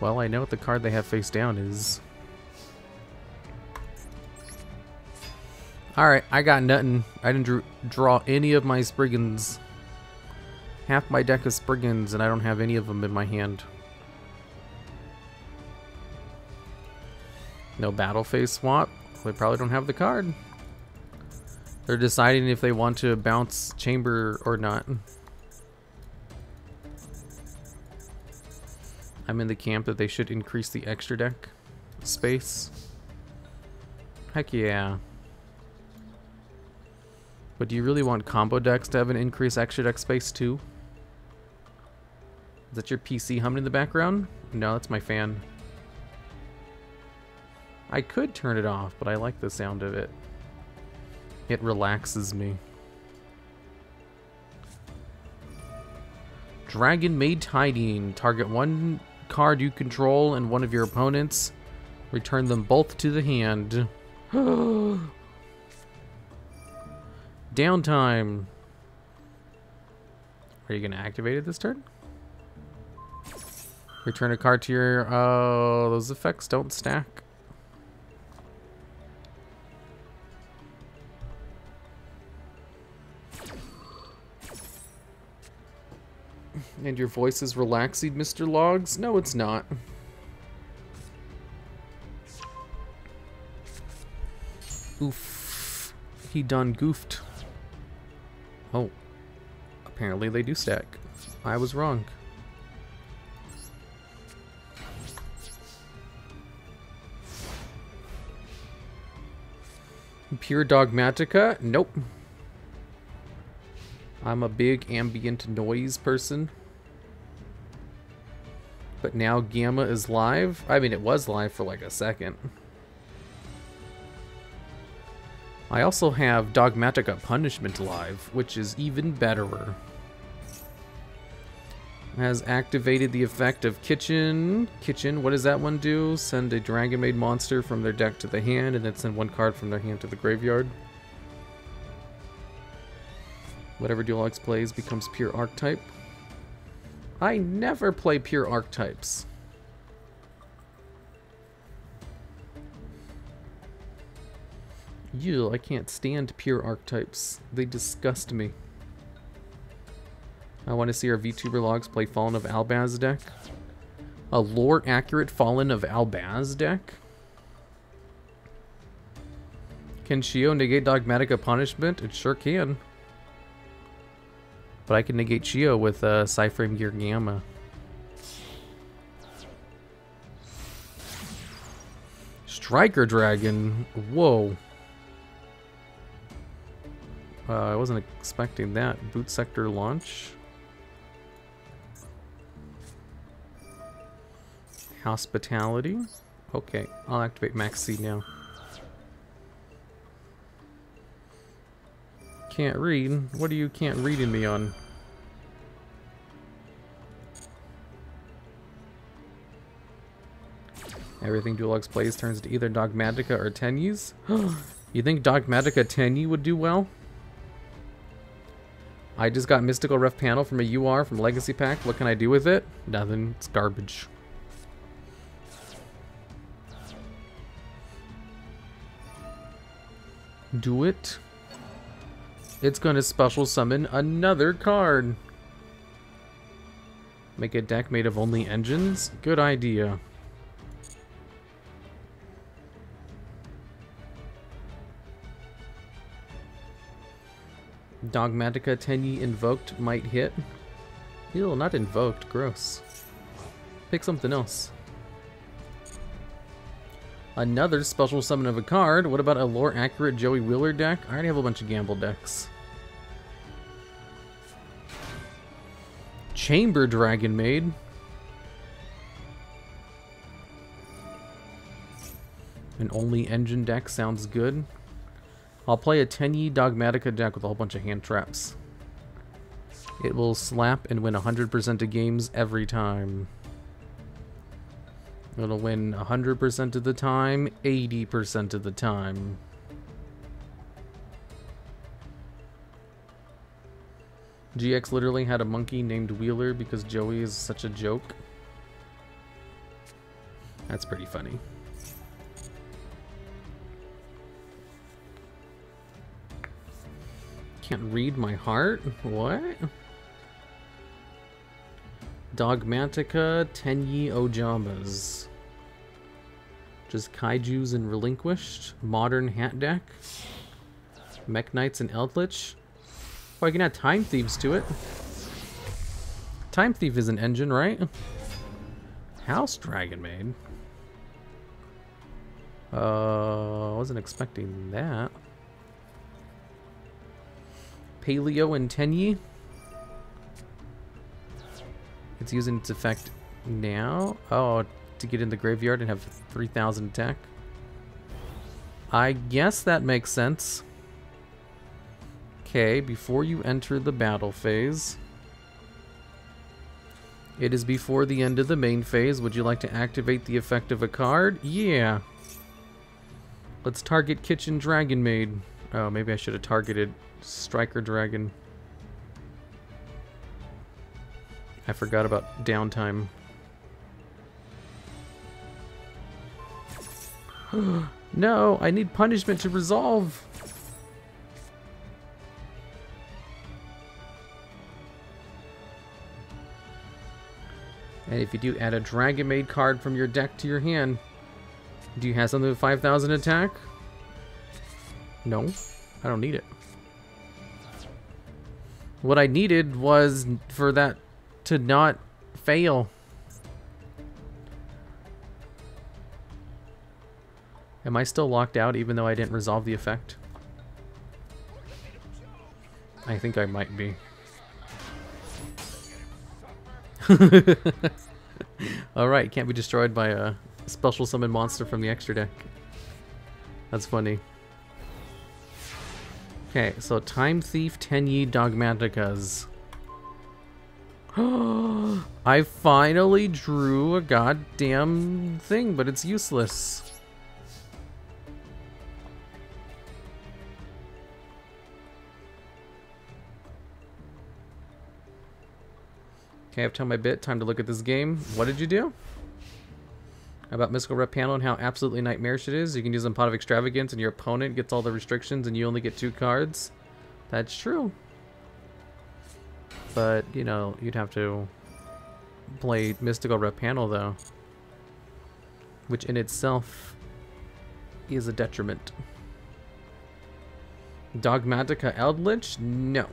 Well, I know what the card they have face down is. Alright, I got nothing. I didn't draw any of my Spriggans. Half my deck is Spriggans, and I don't have any of them in my hand. No battle phase swap. They probably don't have the card. They're deciding if they want to bounce Chamber or not. I'm in the camp that they should increase the extra deck space. Heck yeah. But do you really want combo decks to have an increased extra deck space too? Is that your PC humming in the background? No, that's my fan. I could turn it off, but I like the sound of it. It relaxes me. Dragon Maid Tiding. Target one card you control and one of your opponents. Return them both to the hand. Downtime. Are you going to activate it this turn? Return a card to your... Oh, those effects don't stack. And your voice is relaxing, Mr. Logs? No, it's not. Oof. He done goofed. Oh. Apparently they do stack. I was wrong. Pure Dogmatica? Nope. I'm a big ambient noise person. But now Gamma is live. I mean, it was live for like a second. I also have Dogmatica Punishment live, which is even betterer. Has activated the effect of Kitchen. Kitchen, what does that one do? Send a Dragon Maid monster from their deck to the hand, and then send one card from their hand to the graveyard. Whatever DuelLogs plays becomes pure archetype. I never play pure archetypes. Ew, I can't stand pure archetypes. They disgust me. I want to see our VTuber logs play Fallen of Albaz deck. A lore-accurate Fallen of Albaz deck? Can Yugioh negate Dogmatica Punishment? It sure can. But I can negate Yugioh with Cyframe Gear Gamma. Striker Dragon. Whoa. I wasn't expecting that. Boot Sector Launch. Hospitality. Okay, I'll activate Max C now. Can't read? What are you can't reading me on? Everything DuelLogs plays turns to either Dogmatica or Tenyis. You think Dogmatica Tenyi would do well? I just got Mystical Ref Panel from a UR from Legacy Pack. What can I do with it? Nothing. It's garbage. Do it. It's gonna special summon another card. Make a deck made of only engines? Good idea. Dogmatica Tenyi invoked might hit. Ew, not invoked. Gross. Pick something else. Another special summon of a card. What about a lore-accurate Joey Wheeler deck? I already have a bunch of gamble decks. Chamber Dragon Maid. An only engine deck sounds good. I'll play a Tenyi Dogmatica deck with a whole bunch of hand traps. It will slap and win 100% of games every time. It'll win 100% of the time, 80% of the time. GX literally had a monkey named Wheeler because Joey is such a joke. That's pretty funny. Can't read my heart? What? Dogmatica, Tenyi Ojambas. Just Kaijus and Relinquished. Modern Hat Deck. Mech Knights and Eldritch. Oh, I can add Time Thieves to it. Time Thief is an engine, right? House Dragon Maid. Wasn't expecting that. Paleo and Tenyi. It's using its effect now. Oh, to get in the graveyard and have 3,000 attack. I guess that makes sense. Okay, before you enter the battle phase. It is before the end of the main phase. Would you like to activate the effect of a card? Yeah. Let's target Kitchen Dragon Maid. Oh, maybe I should have targeted Striker Dragon. I forgot about downtime. No, I need punishment to resolve. And if you do add a Dragon Maid card from your deck to your hand, do you have something with 5,000 attack? No, I don't need it. What I needed was for that to not fail. Am I still locked out even though I didn't resolve the effect? I think I might be. Alright, can't be destroyed by a special summon monster from the extra deck. That's funny. Okay, so Time Thief, Tenyi, Dogmaticas. I finally drew a goddamn thing, but it's useless. Okay, I've done my bit. Time to look at this game. What did you do? About Mystical Rep Panel and how absolutely nightmarish it is. You can use on Pot of Extravagance and your opponent gets all the restrictions and you only get 2 cards. That's true. But, you know, you'd have to play Mystical Rep Panel though. Which in itself is a detriment. Dogmatica Eldritch? No.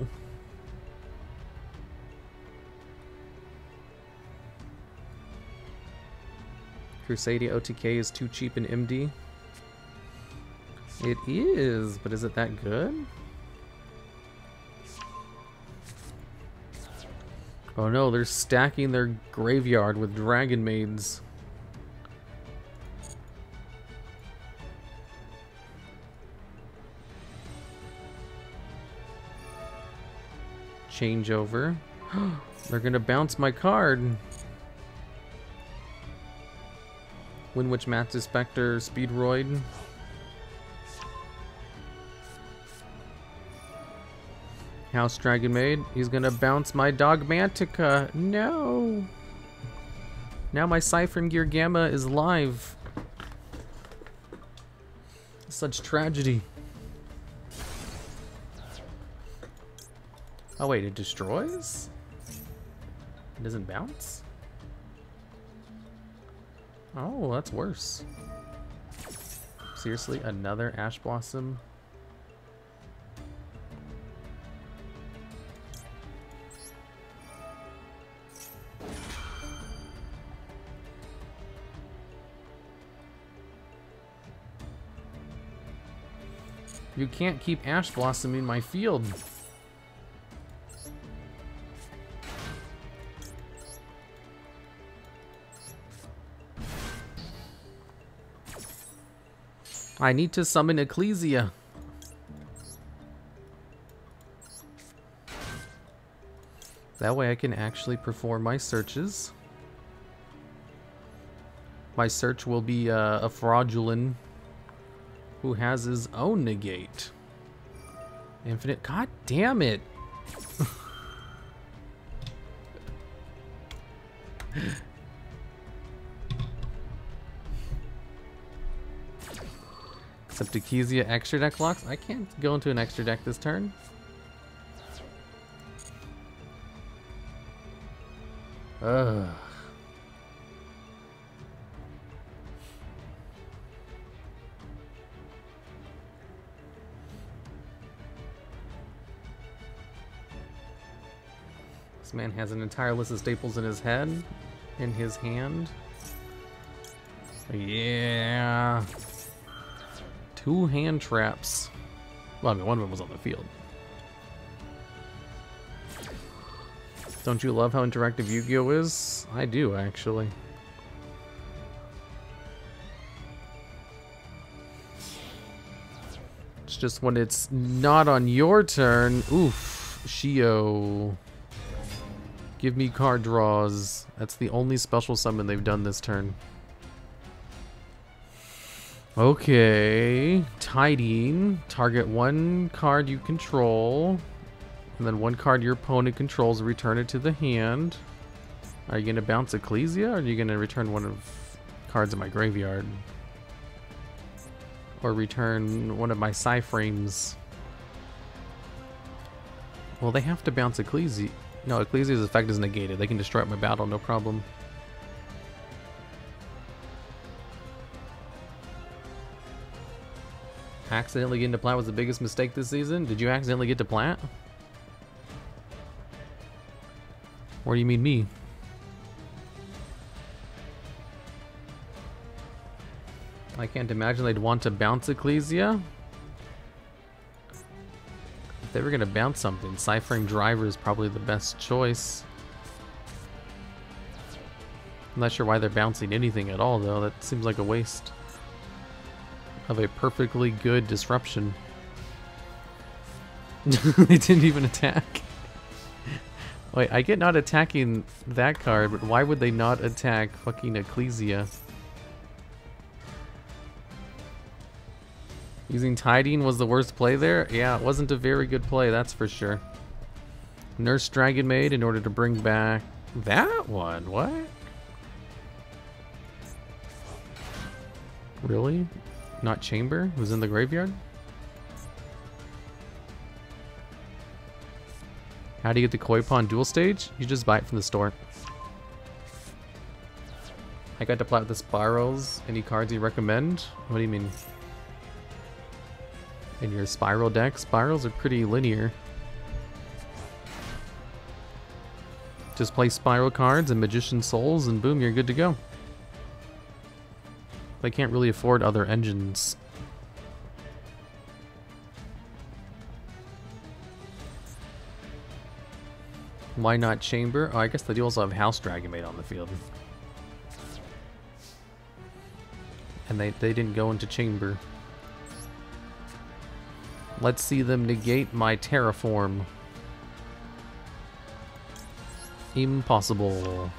Crusadia OTK is too cheap in MD. It is, but is it that good? Oh no, they're stacking their graveyard with Dragon Maids. Changeover. They're gonna bounce my card. Windwitch Master Spectre, Speedroid. House Dragon Maid. He's gonna bounce my Dogmatica. No! Now my Siphon Gear Gamma is live. Such tragedy. Oh wait, it destroys? It doesn't bounce? Oh, that's worse. Seriously, another Ash Blossom? You can't keep Ash Blossom in my field. I need to summon Ecclesia. That way I can actually perform my searches. My search will be a fraudulent who has his own negate. Infinite. God damn it. Except Dukezia extra deck locks. I can't go into an extra deck this turn. Ugh. This man has an entire list of staples in his head, in his hand. Yeah. 2 hand traps. Well, I mean, one of them was on the field. Don't you love how interactive Yu-Gi-Oh is? I do, actually. It's just when it's not on your turn. Oof. Shio. Give me card draws. That's the only special summon they've done this turn. Okay. Tidying. Target 1 card you control. And then 1 card your opponent controls, return it to the hand. Are you going to bounce Ecclesia, or are you going to return one of cards in my graveyard? Or return one of my Psy-frames? Well, they have to bounce Ecclesia. No, Ecclesia's effect is negated. They can destroy my battle, no problem. Accidentally getting to plat was the biggest mistake this season? Did you accidentally get to plat? Or do you mean me? I can't imagine they'd want to bounce Ecclesia. If they were going to bounce something, Psy-frame Driver is probably the best choice. I'm not sure why they're bouncing anything at all, though. That seems like a waste of a perfectly good disruption. They didn't even attack. Wait, I get not attacking that card, but why would they not attack fucking Ecclesia? Using Tidying was the worst play there? Yeah, it wasn't a very good play, that's for sure. Nurse Dragon Maid in order to bring back that one. What? Really? Not Chamber? It was in the graveyard? How do you get the Koi Pond dual stage? You just buy it from the store. I got to play with the Spirals. Any cards you recommend? What do you mean? In your Spiral deck? Spirals are pretty linear. Just play Spiral cards and Magician Souls and boom, you're good to go. They can't really afford other engines. Why not Chamber? Oh, I guess they do also have House Dragon Maid on the field. And they didn't go into Chamber. Let's see them negate my Terraform. Impossible.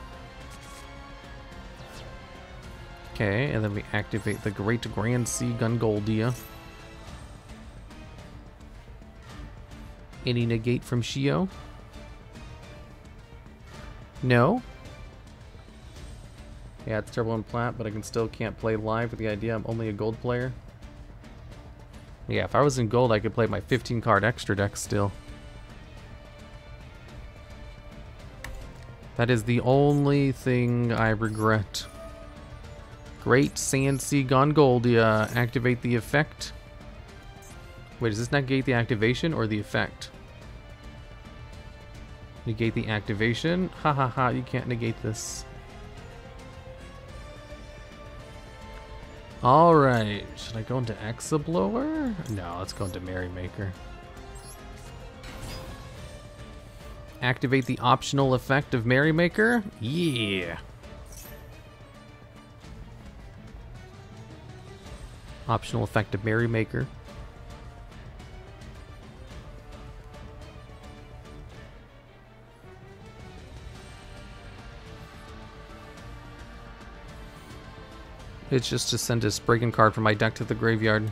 Okay, and then we activate the Great Grand Sea Gungoldia. Any negate from Shio? No? Yeah, it's Turbo and Plat, but I still can't play live with the idea I'm only a gold player. Yeah, if I was in gold, I could play my 15 card extra deck still. That is the only thing I regret. Great Sand Sea Gongoldia. Activate the effect. Wait, does this negate the activation or the effect? Negate the activation? Ha ha ha, you can't negate this. Alright, should I go into Exablower? No, let's go into Merrymaker. Activate the optional effect of Merrymaker? Yeah! Optional effect of Merrymaker. It's just to send a Spriggan card from my deck to the graveyard.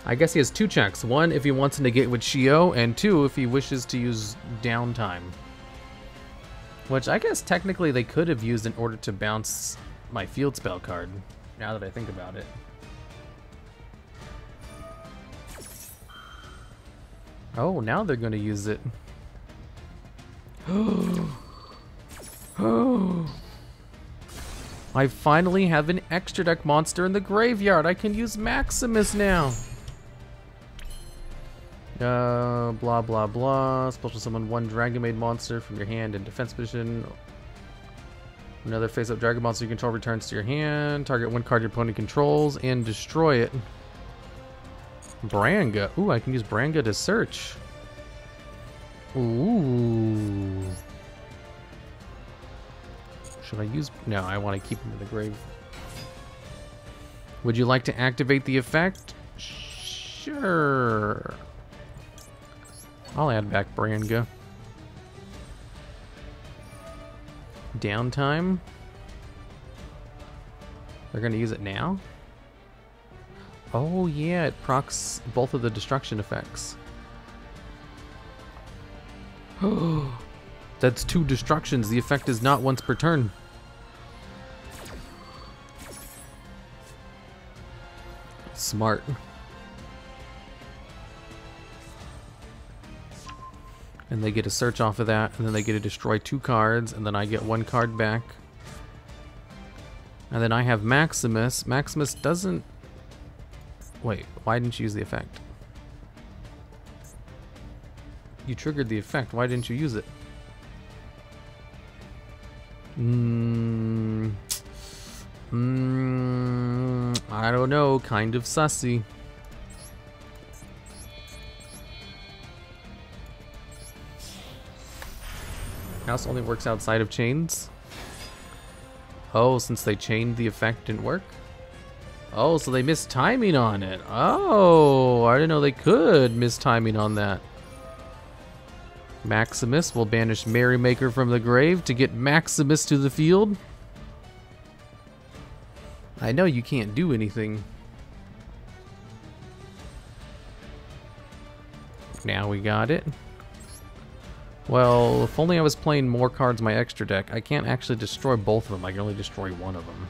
I guess he has 2 checks. 1 if he wants to negate with Shio, and 2 if he wishes to use downtime. Which I guess technically they could have used in order to bounce my field spell card. Now that I think about it. Oh, now they're gonna use it. I finally have an extra deck monster in the graveyard. I can use Maximus now. Blah blah blah. Special summon one Dragon Maid monster from your hand in defense position. Another face-up Dragon monster you control returns to your hand. Target one card your opponent controls and destroy it. Branga. Ooh, I can use Branga to search. Ooh. Should I use... No, I want to keep him in the grave. Would you like to activate the effect? Sure. I'll add back Branga. Downtime. They're going to use it now? Oh yeah, it procs both of the destruction effects. That's 2 destructions. The effect is not once per turn. Smart. And they get a search off of that, and then they get to destroy 2 cards, and then I get 1 card back. And then I have Maximus. Maximus doesn't... Wait, why didn't you use the effect? You triggered the effect, why didn't you use it? I don't know, kind of sussy. House only works outside of chains? Oh, since they chained the effect didn't work? Oh, so they missed timing on it. Oh, I didn't know they could miss timing on that. Maximus will banish Merrymaker from the grave to get Maximus to the field. I know you can't do anything. Now we got it. Well, if only I was playing more cards in my extra deck. I can't actually destroy both of them. I can only destroy one of them.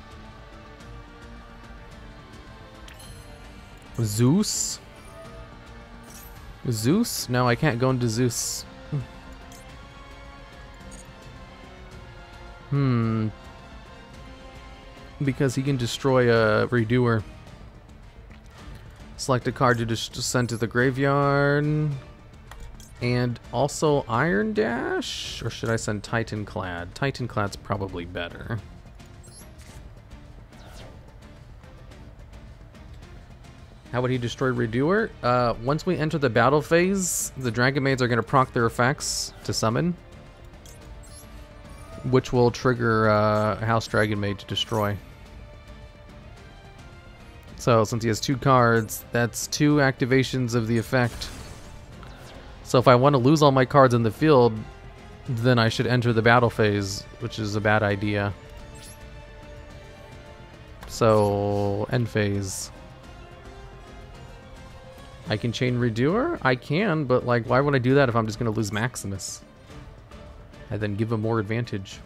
Zeus? Zeus? No, I can't go into Zeus. Because he can destroy a Redoer. Select a card to just send to the graveyard. And also Iron Dash? Or should I send Titanclad? Titanclad's probably better. How would he destroy Redoer? Once we enter the battle phase, the Dragon Maids are going to proc their effects to summon, which will trigger House Dragon Maid to destroy. So since he has 2 cards, that's 2 activations of the effect. So if I want to lose all my cards in the field, then I should enter the battle phase, which is a bad idea. So end phase. I can chain Redoer? I can, but like, why would I do that if I'm just going to lose Maximus? And then give him more advantage.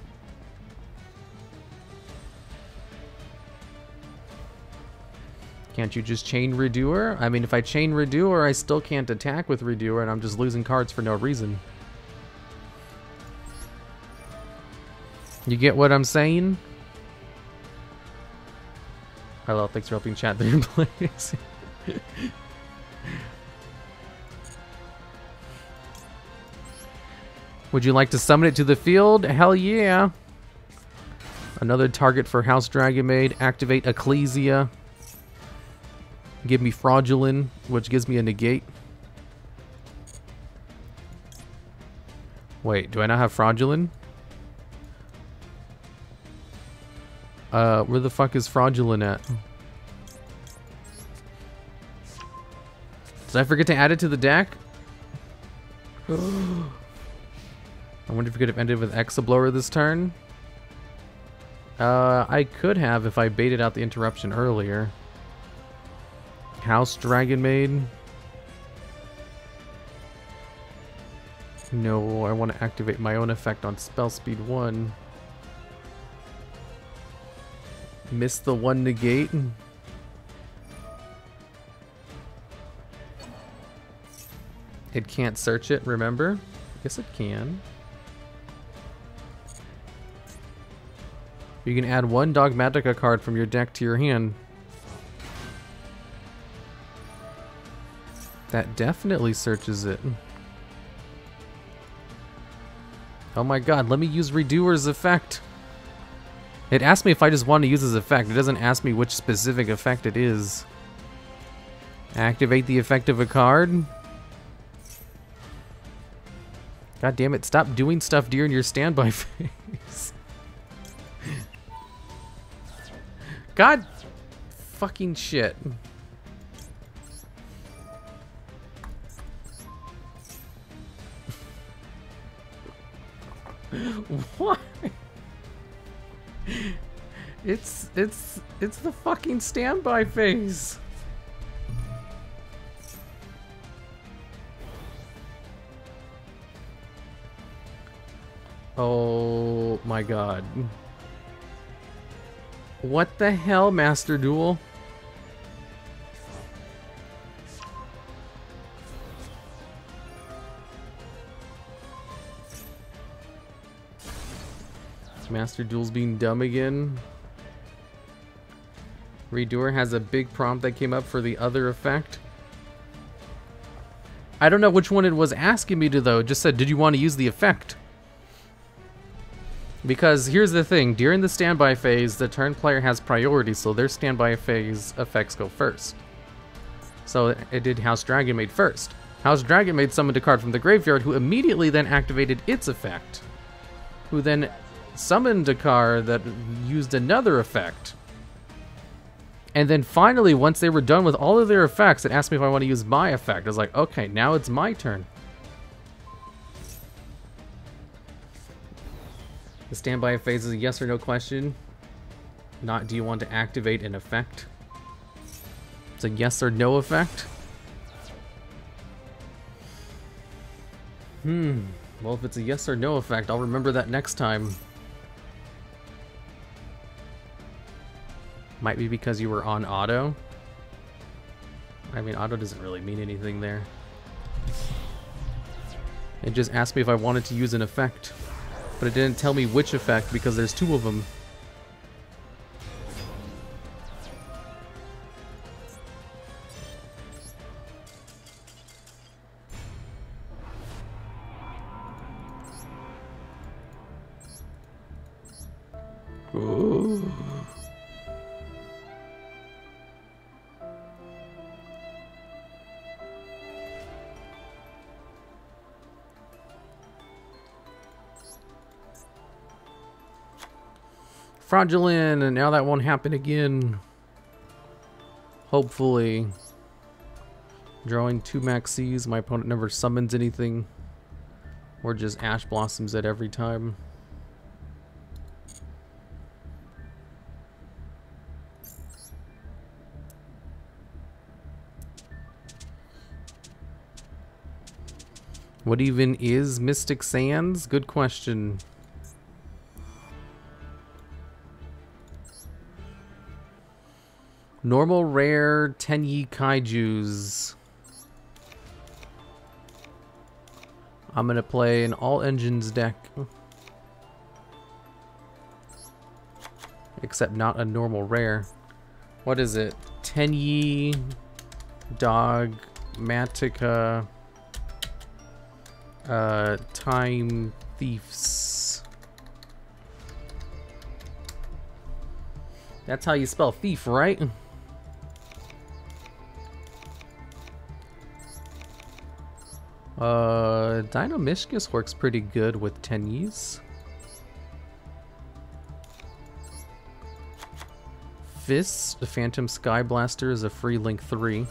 Can't you just chain Redoer? I mean, if I chain Redoer, I still can't attack with Redoer, and I'm just losing cards for no reason. You get what I'm saying? Hello, thanks for helping chat there, please. Would you like to summon it to the field? Hell yeah. Another target for House Dragon Maid. Activate Ecclesia. Give me Fraudulent, which gives me a negate. Wait, do I not have Fraudulent? Where the fuck is Fraudulent at? Did I forget to add it to the deck? I wonder if we could have ended with Exablower this turn. I could have if I baited out the interruption earlier. House Dragon Maid. No, I want to activate my own effect on spell speed 1. Missed the one negate. It can't search it, remember? Yes, it can. You can add one Dogmatica card from your deck to your hand. That definitely searches it. Oh my god, let me use Redoer's effect. It asked me if I just want to use his effect. It doesn't ask me which specific effect it is. Activate the effect of a card. God damn it, stop doing stuff during your standby phase. God fucking shit. Why? It's the fucking standby phase. Oh my god. What the hell, Master Duel? Master Duel's being dumb again. Redoer has a big prompt that came up for the other effect. I don't know which one it was asking me to though. It just said, did you want to use the effect? Because here's the thing, during the standby phase, the turn player has priority, so their standby phase effects go first. So it did House Dragon Maid first. House Dragon Maid summoned a card from the graveyard, who immediately then activated its effect. Who then summoned a card that used another effect. And then finally, once they were done with all of their effects, it asked me if I want to use my effect. I was like, okay, now it's my turn. The standby phase is a yes or no question. Not do you want to activate an effect. It's a yes or no effect. Well, if it's a yes or no effect, I'll remember that next time. Might be because you were on auto. I mean, auto doesn't really mean anything there. It just asked me if I wanted to use an effect. But it didn't tell me which effect because there's two of them. Ooh. Fraudulent, and now that won't happen again. Hopefully. Drawing 2 maxis, my opponent never summons anything. Or just Ash Blossoms it every time. What even is Mystic Sands? Good question. Normal rare Tenyi Kaijus. I'm gonna play an all engines deck. Except not a normal rare. What is it? Tenyi Dogmatica Time Thieves. That's how you spell thief, right? Dynamishkus works pretty good with Tenyis. Fist, the Phantom Sky Blaster, is a free link 3.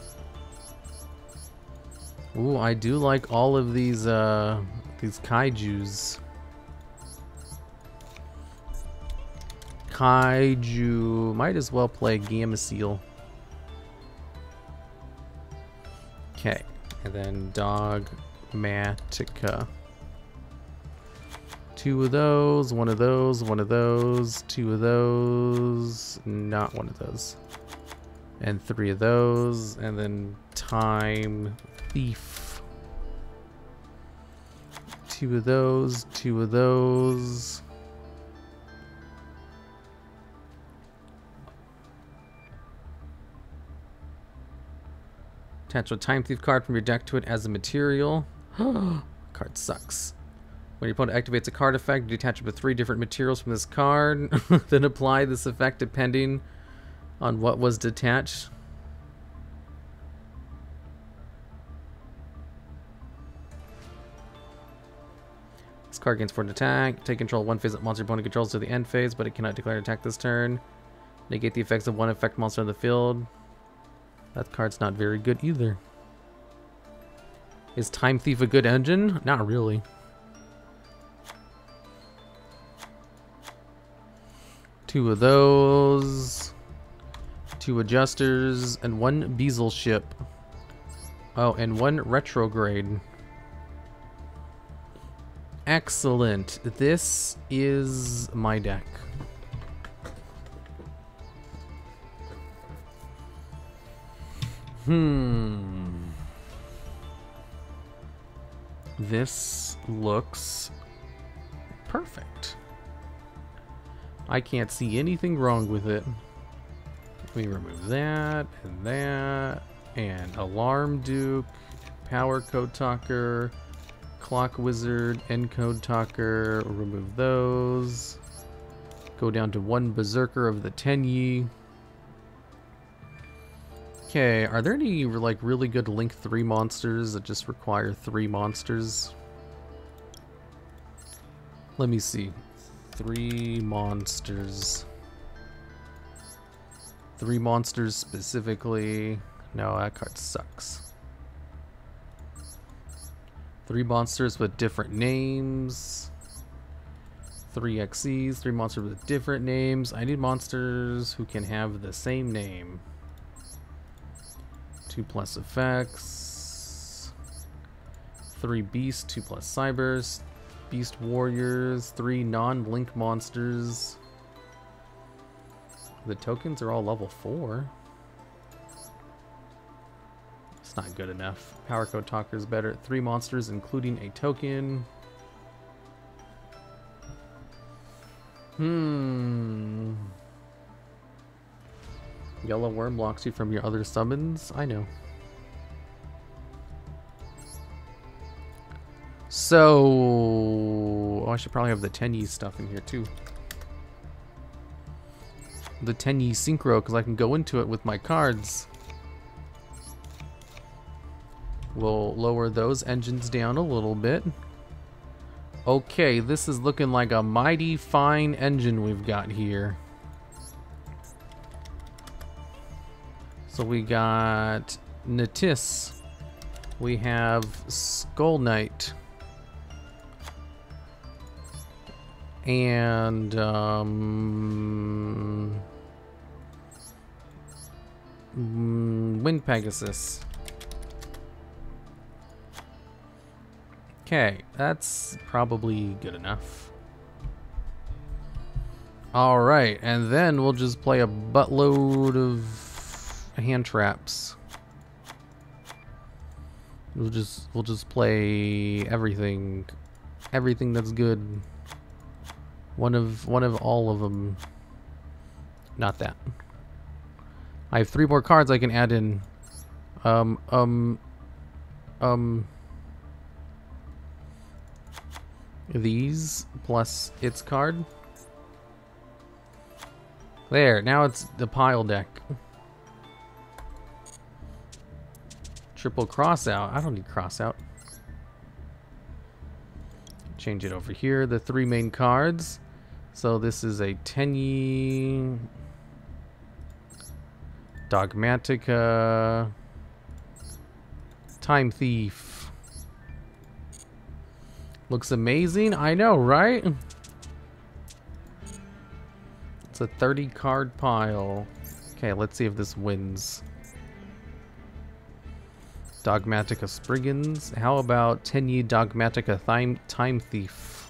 Ooh, I do like all of these kaijus. Kaiju, might as well play Gamma-Seal. Okay, and then Dogmatica. 2 of those, 1 of those, 1 of those, 2 of those, not 1 of those. And 3 of those, and then Time Thief. 2 of those, 2 of those. Attach a Time Thief card from your deck to it as a material. Card sucks. When your opponent activates a card effect, you detach up to 3 different materials from this card. Then apply this effect depending on what was detached. This card gains 4 attack. Take control of 1 phase that monster opponent controls to the end phase, but it cannot declare an attack this turn. Negate the effects of 1 effect monster on the field. That card's not very good either. Is Time Thief a good engine? Not really. Two of those. 2 adjusters. And 1 Beazle ship. Oh, and 1 retrograde. Excellent. This is my deck. This looks perfect. I can't see anything wrong with it. We remove that, and Alarm Duke, Power Code Talker, Clock Wizard, Encode Talker, remove those. Go down to 1 Berserker of the Tenyi. Okay, are there any like really good Link 3 monsters that just require 3 monsters? Let me see. 3 monsters. 3 monsters specifically. No, that card sucks. 3 monsters with different names. 3 XCs, 3 monsters with different names. I need monsters who can have the same name. 2+ effects. 3 beasts, 2+ cybers. Beast warriors, 3 non-link monsters. The tokens are all level 4. It's not good enough. Power Code Talker is better. 3 monsters, including a token. Yellow Worm blocks you from your other summons. I know. So, I should probably have the Tenyi stuff in here too. The Tenyi Synchro, because I can go into it with my cards. We'll lower those engines down a little bit. Okay, this is looking like a mighty fine engine we've got here. So we got Natis. We have Skull Knight. And Wind Pegasus. Okay, that's probably good enough. Alright, and then we'll just play a buttload of hand traps. We'll just play everything that's good. One of all of them. Not that. I have 3 more cards I can add in. These plus its card. There, now it's the pile deck. Triple cross out. I don't need cross out. Change it over here. The 3 main cards. So this is a Tenyi, Dogmatica, Time Thief. Looks amazing. I know, right? It's a 30 card pile. Okay, let's see if this wins. Dogmatica Spriggans. How about Tenyi Dogmatica Time Thief?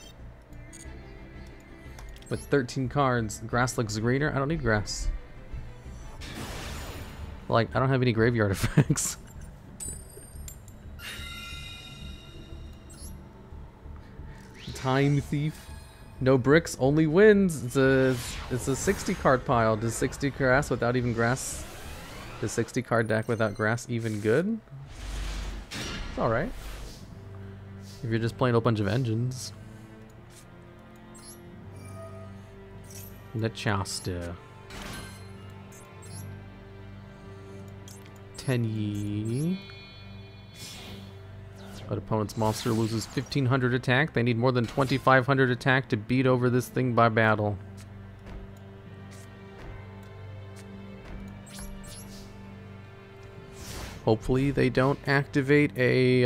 With 13 cards, grass looks greener. I don't need grass. Like, I don't have any graveyard effects. Time Thief. No bricks, only wins. It's a 60 card pile. Does 60 grass without even grass? Does 60 card deck without grass even good? It's alright. If you're just playing a bunch of engines. Nachasta. Tenyi. But opponent's monster loses 1500 attack. They need more than 2500 attack to beat over this thing by battle. Hopefully they don't activate a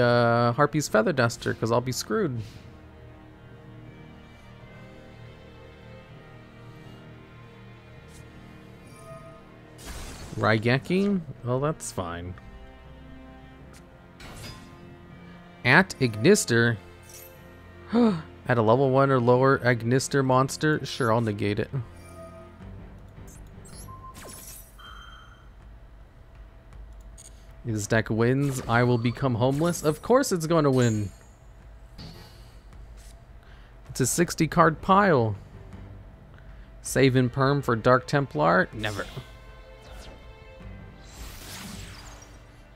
Harpy's Feather Duster, because I'll be screwed. Raigeki? Well, that's fine. At Ignister? At a level 1 or lower Ignister monster? Sure, I'll negate it. If this deck wins, I will become homeless. Of course it's going to win. It's a 60 card pile. Save in perm for Dark Templar? Never.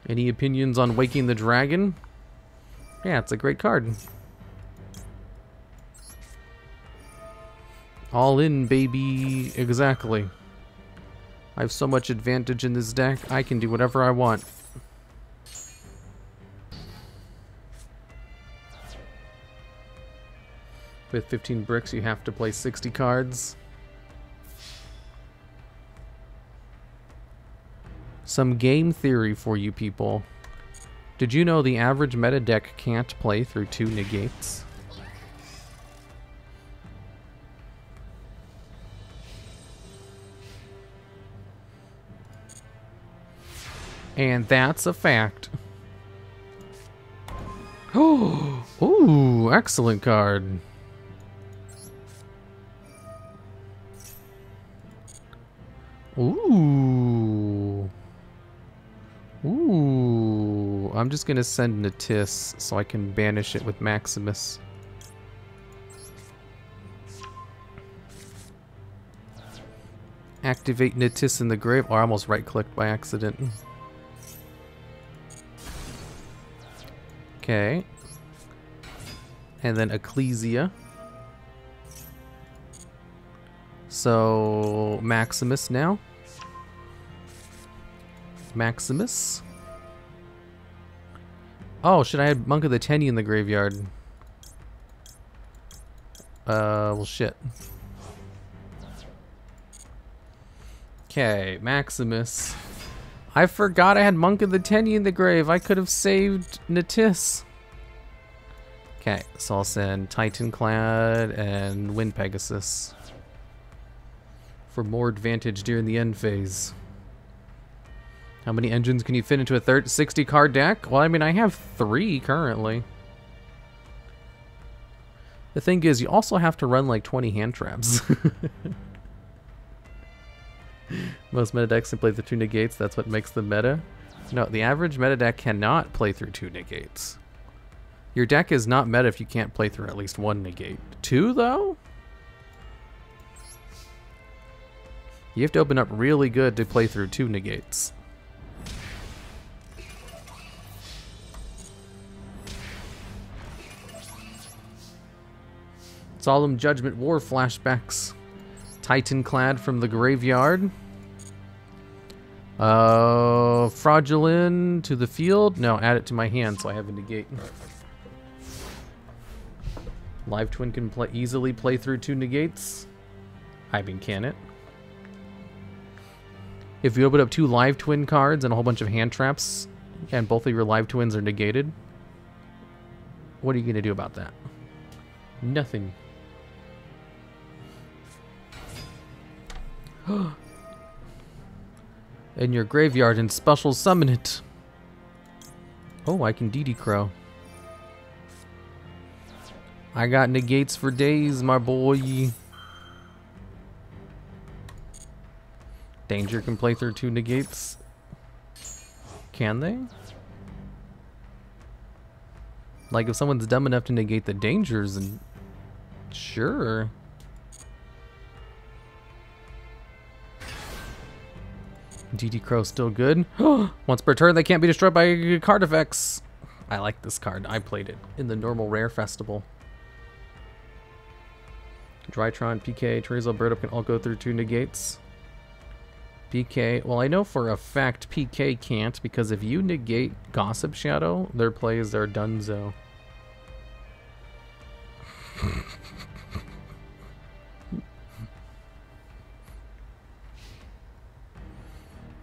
Any opinions on Waking the Dragon? Yeah, it's a great card. All in, baby. Exactly. I have so much advantage in this deck, I can do whatever I want. With 15 bricks, you have to play 60 cards. Some game theory for you people. Did you know the average meta deck can't play through 2 negates? And that's a fact. Oh, ooh, excellent card. Ooh. Ooh. I'm just gonna send Natis so I can banish it with Maximus. Activate Natis in the grave. Oh, I almost right-clicked by accident. Okay. And then Ecclesia. So, Maximus now. Maximus. Oh, shit, I had Monk of the Tenyi in the graveyard. Well, shit. Okay, Maximus. I forgot I had Monk of the Tenyi in the grave. I could have saved Natis. Okay, so I'll send Titanclad and Wind Pegasus for more advantage during the end phase. How many engines can you fit into a 60 card deck? Well, I mean, I have 3 currently. The thing is, you also have to run like 20 hand traps. Most meta decks can play through 2 negates. That's what makes them meta. No, the average meta deck cannot play through 2 negates. Your deck is not meta if you can't play through at least 1 negate. 2, though? You have to open up really good to play through 2 negates. Solemn Judgment War flashbacks. Titanclad from the graveyard. Fraudulent to the field. No, add it to my hand so I have a negate. Live Twin can easily play through 2 negates. I mean, can it? If you open up 2 Live Twin cards and a whole bunch of hand traps, and both of your Live Twins are negated, what are you going to do about that? Nothing. In your graveyard and special summon it. Oh, I can DD Crow. I got negates for days, my boy. Danger can play through 2 negates. Can they? Like, if someone's dumb enough to negate the dangers, and sure. DD Crow still good. Once per turn, they can't be destroyed by card effects. I like this card. I played it in the normal rare festival. Drytron, PK, Chorizo, Bird Up can all go through 2 negates. PK, well, I know for a fact PK can't, because if you negate Gossip Shadow, their plays are donezo.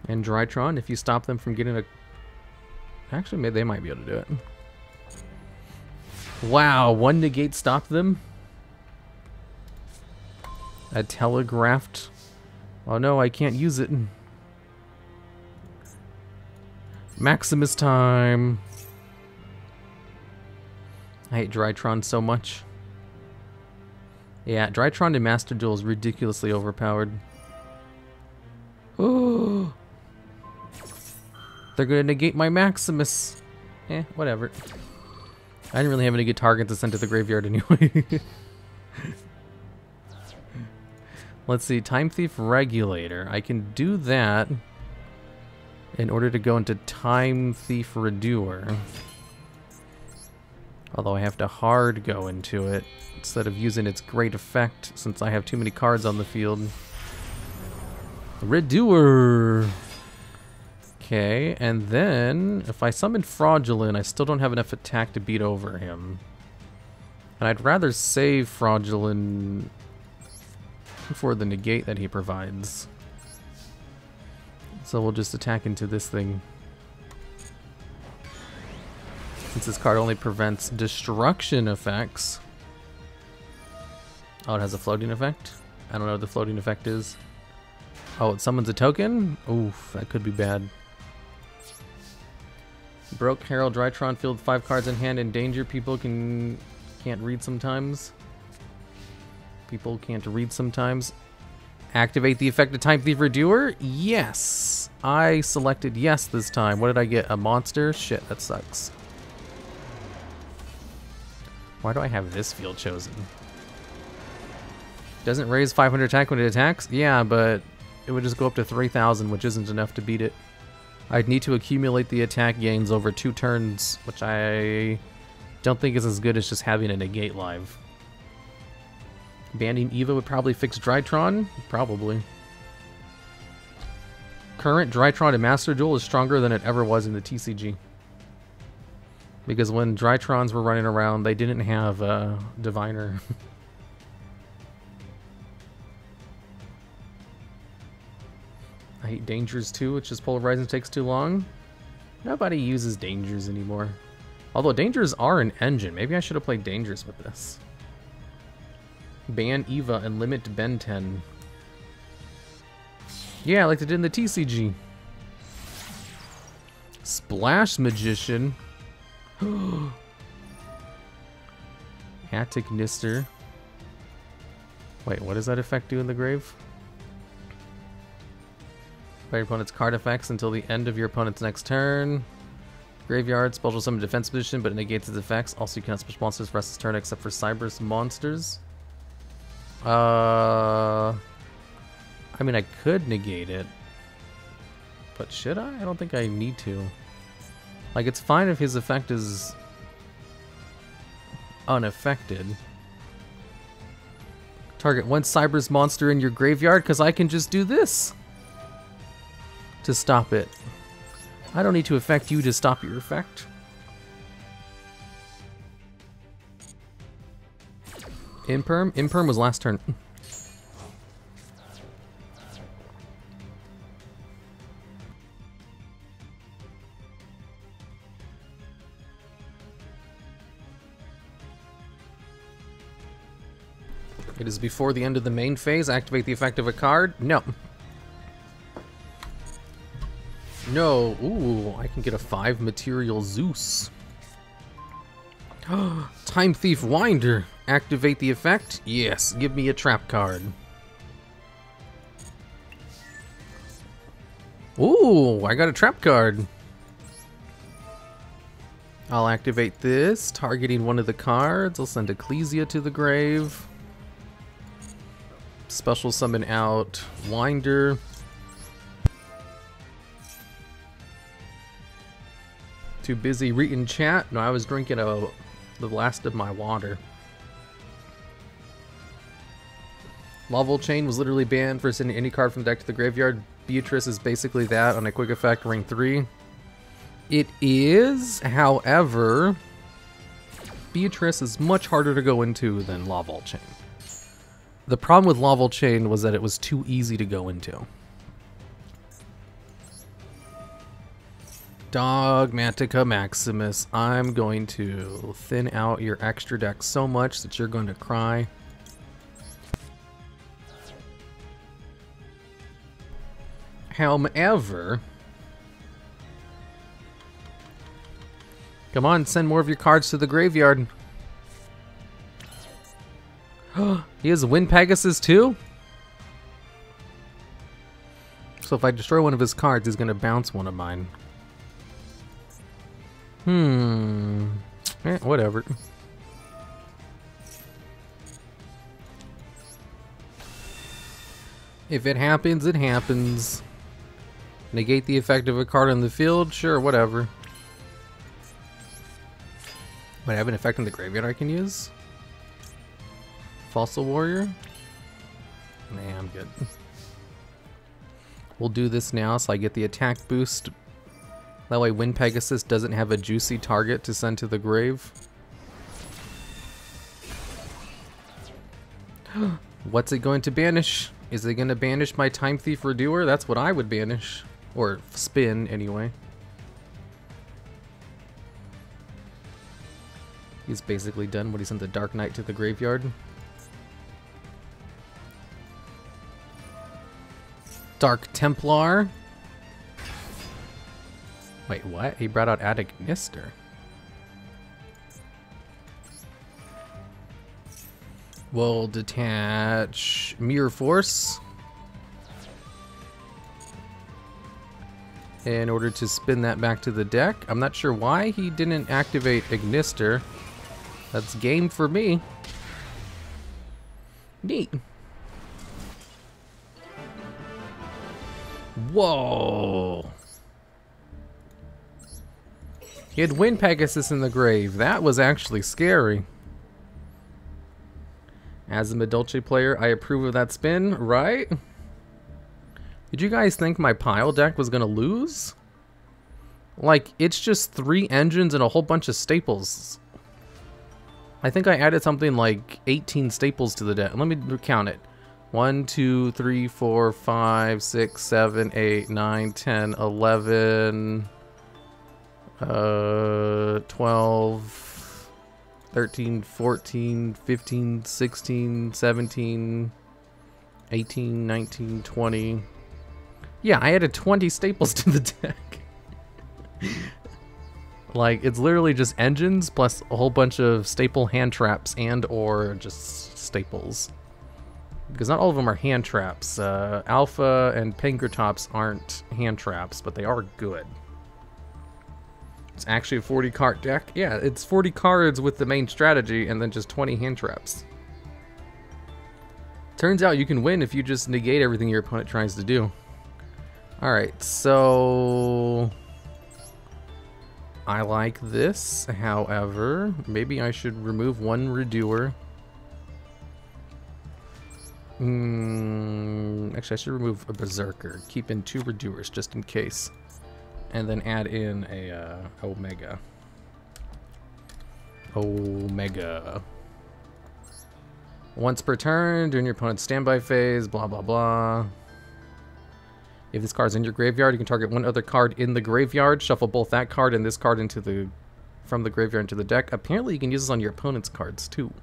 And Drytron, if you stop them from getting a... Actually, maybe they might be able to do it. Wow, 1 negate stopped them? A telegraphed... Oh no, I can't use it. Maximus time. I hate Drytron so much. Yeah, Drytron in Master Duel is ridiculously overpowered. Oh, they're gonna negate my Maximus. Whatever. I didn't really have any good target to send to the graveyard anyway. Let's see, Time Thief Regulator. I can do that in order to go into Time Thief Redoer. Although I have to hard go into it instead of using its great effect since I have too many cards on the field. Redoer! Okay, and then if I summon Fraudulent, I still don't have enough attack to beat over him. And I'd rather save Fraudulent for the negate that he provides. So we'll just attack into this thing. Since this card only prevents destruction effects. Oh, it has a floating effect? I don't know what the floating effect is. Oh, it summons a token? Oof, that could be bad. Broke Herald Drytron, field 5 cards in hand, in danger. People can't read sometimes. People can't read sometimes. Activate the effect of Time Thief Redoer? Yes! I selected yes this time. What did I get? A monster? Shit, that sucks. Why do I have this field chosen? Doesn't raise 500 attack when it attacks? Yeah, but it would just go up to 3,000, which isn't enough to beat it. I'd need to accumulate the attack gains over 2 turns, which I don't think is as good as just having a negate live. Banning Eva would probably fix Drytron? Probably. Current Drytron in Master Duel is stronger than it ever was in the TCG. Because when Drytrons were running around, they didn't have a Diviner. I hate Dangers too, which is polarizing, takes too long. Nobody uses Dangers anymore. Although Dangers are an engine. Maybe I should have played Dangers with this. Ban Eva and limit Ben 10. Yeah, like they did in the TCG. Splash Magician. Attic Nister. Wait, what does that effect do in the grave? Play your opponent's card effects until the end of your opponent's next turn. Graveyard, special summon defense position, but it negates its effects. Also, you cannot special monsters for the rest of the turn except for Cyberus monsters. I mean, I could negate it. But should I? I don't think I need to. Like, it's fine if his effect is unaffected. Target 1 Cyberus monster in your graveyard, because I can just do this to stop it. I don't need to affect you to stop your effect. Imperm? Imperm was last turn. It is before the end of the main phase. Activate the effect of a card? No. No. Ooh, I can get a 5 material Zeus. Time Thief Winder. Activate the effect? Yes. Give me a trap card. Ooh, I got a trap card. I'll activate this, targeting one of the cards. I'll send Ecclesia to the grave. Special summon out Winder. Too busy reading chat? No, I was drinking the last of my water. Laval Chain was literally banned for sending any card from the deck to the graveyard. Beatrice is basically that on a quick effect, ring 3. It is, however, Beatrice is much harder to go into than Laval Chain. The problem with Laval Chain was that it was too easy to go into. Dogmatica Maximus, I'm going to thin out your extra deck so much that you're going to cry. However, come on, send more of your cards to the graveyard. He has Wind Pegasus too? So if I destroy one of his cards, he's going to bounce one of mine. Whatever. If it happens, it happens. Negate the effect of a card on the field? Sure, whatever. But I have an effect in the graveyard I can use? Fossil Warrior? Nah, I'm good. We'll do this now so I get the attack boost. That way Wind Pegasus doesn't have a juicy target to send to the grave. What's it going to banish? Is it going to banish my Time Thief Redoer? That's what I would banish. Or spin, anyway. He's basically done what he sent the Dark Knight to the graveyard. Dark Templar. Wait, what? He brought out Attic Nister. We'll detach Mirror Force in order to spin that back to the deck. I'm not sure why he didn't activate Ignister. That's game for me. Neat. Whoa. He had Wind Pegasus in the grave. That was actually scary. As a Medolce player, I approve of that spin, right? Did you guys think my pile deck was gonna lose? Like, it's just 3 engines and a whole bunch of staples. I think I added something like 18 staples to the deck. Let me count it. 1, 2, 3, 4, 5, 6, 7, 8, 9, 10, 11, 12, 13, 14, 15, 16, 17, 18, 19, 20. Yeah, I added 20 staples to the deck. Like, it's literally just engines plus a whole bunch of staple hand traps and or just staples. Because not all of them are hand traps. Alpha and Pinkertops aren't hand traps, but they are good. It's actually a 40 card deck. Yeah, it's 40 cards with the main strategy and then just 20 hand traps. Turns out you can win if you just negate everything your opponent tries to do. Alright, so I like this. However, maybe I should remove one Redoer. Actually, I should remove a Berserker. Keep in 2 Redoers just in case. And then add in a Omega. Omega. Once per turn, during your opponent's standby phase, blah blah blah. If this card's in your graveyard, you can target one other card in the graveyard, shuffle both that card and this card into from the graveyard into the deck. Apparently you can use this on your opponent's cards too.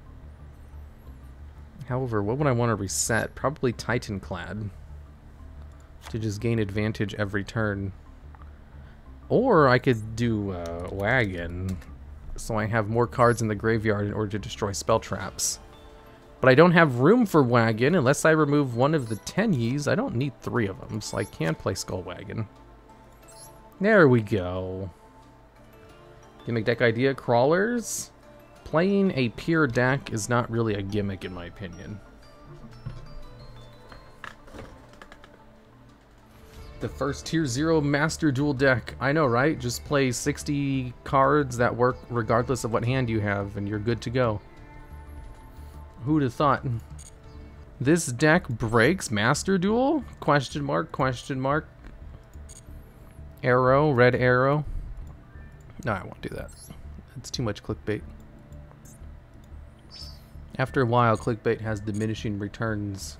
However, what would I want to reset? Probably Titanclad. To just gain advantage every turn. Or I could do Wagon, so I have more cards in the graveyard in order to destroy spell traps. But I don't have room for Wagon unless I remove one of the Tenyis. I don't need 3 of them, so I can play Skull Wagon. There we go. Gimmick deck idea, crawlers. Playing a pure deck is not really a gimmick in my opinion. The first tier 0 master duel deck. I know, right? Just play 60 cards that work regardless of what hand you have and you're good to go. Who'd have thought? This deck breaks master duel? Question mark, question mark. Arrow, red arrow. No, I won't do that. It's too much clickbait. After a while, clickbait has diminishing returns.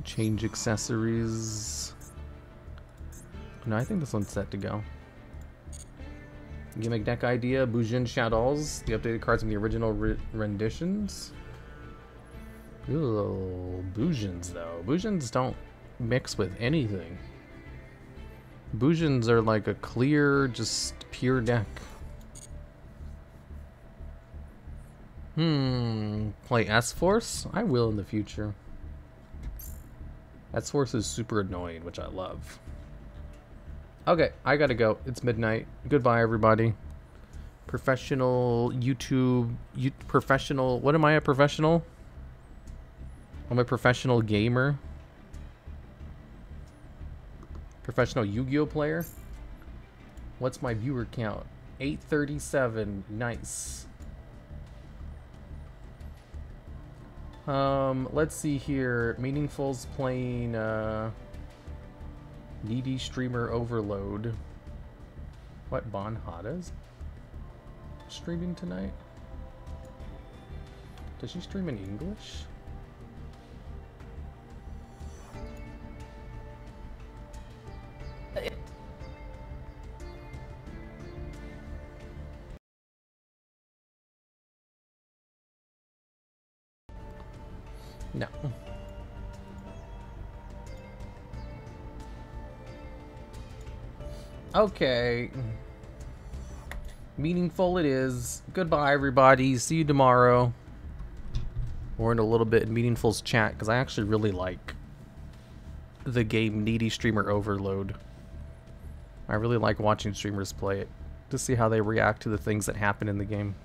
Change accessories. No, I think this one's set to go. Gimmick deck idea, Bujin Shadows. The updated cards from the original renditions. Ooh, Bujins though. Bujins don't mix with anything. Bujins are like a clear, just pure deck. Play S-Force? I will in the future. S-Force is super annoying, which I love. Okay, I gotta go. It's midnight. Goodbye, everybody. Professional YouTube... professional... What am I, a professional? I'm a professional gamer. Professional Yu-Gi-Oh player. What's my viewer count? 837. Nice. Let's see here. Meaningful's playing Needy Streamer Overload. What, Bonhada's streaming tonight? Does she stream in English? No. Okay. Meaningful it is. Goodbye, everybody. See you tomorrow. Or in a little bit in Meaningful's chat, because I actually really like the game Needy Streamer Overload. I really like watching streamers play it to see how they react to the things that happen in the game.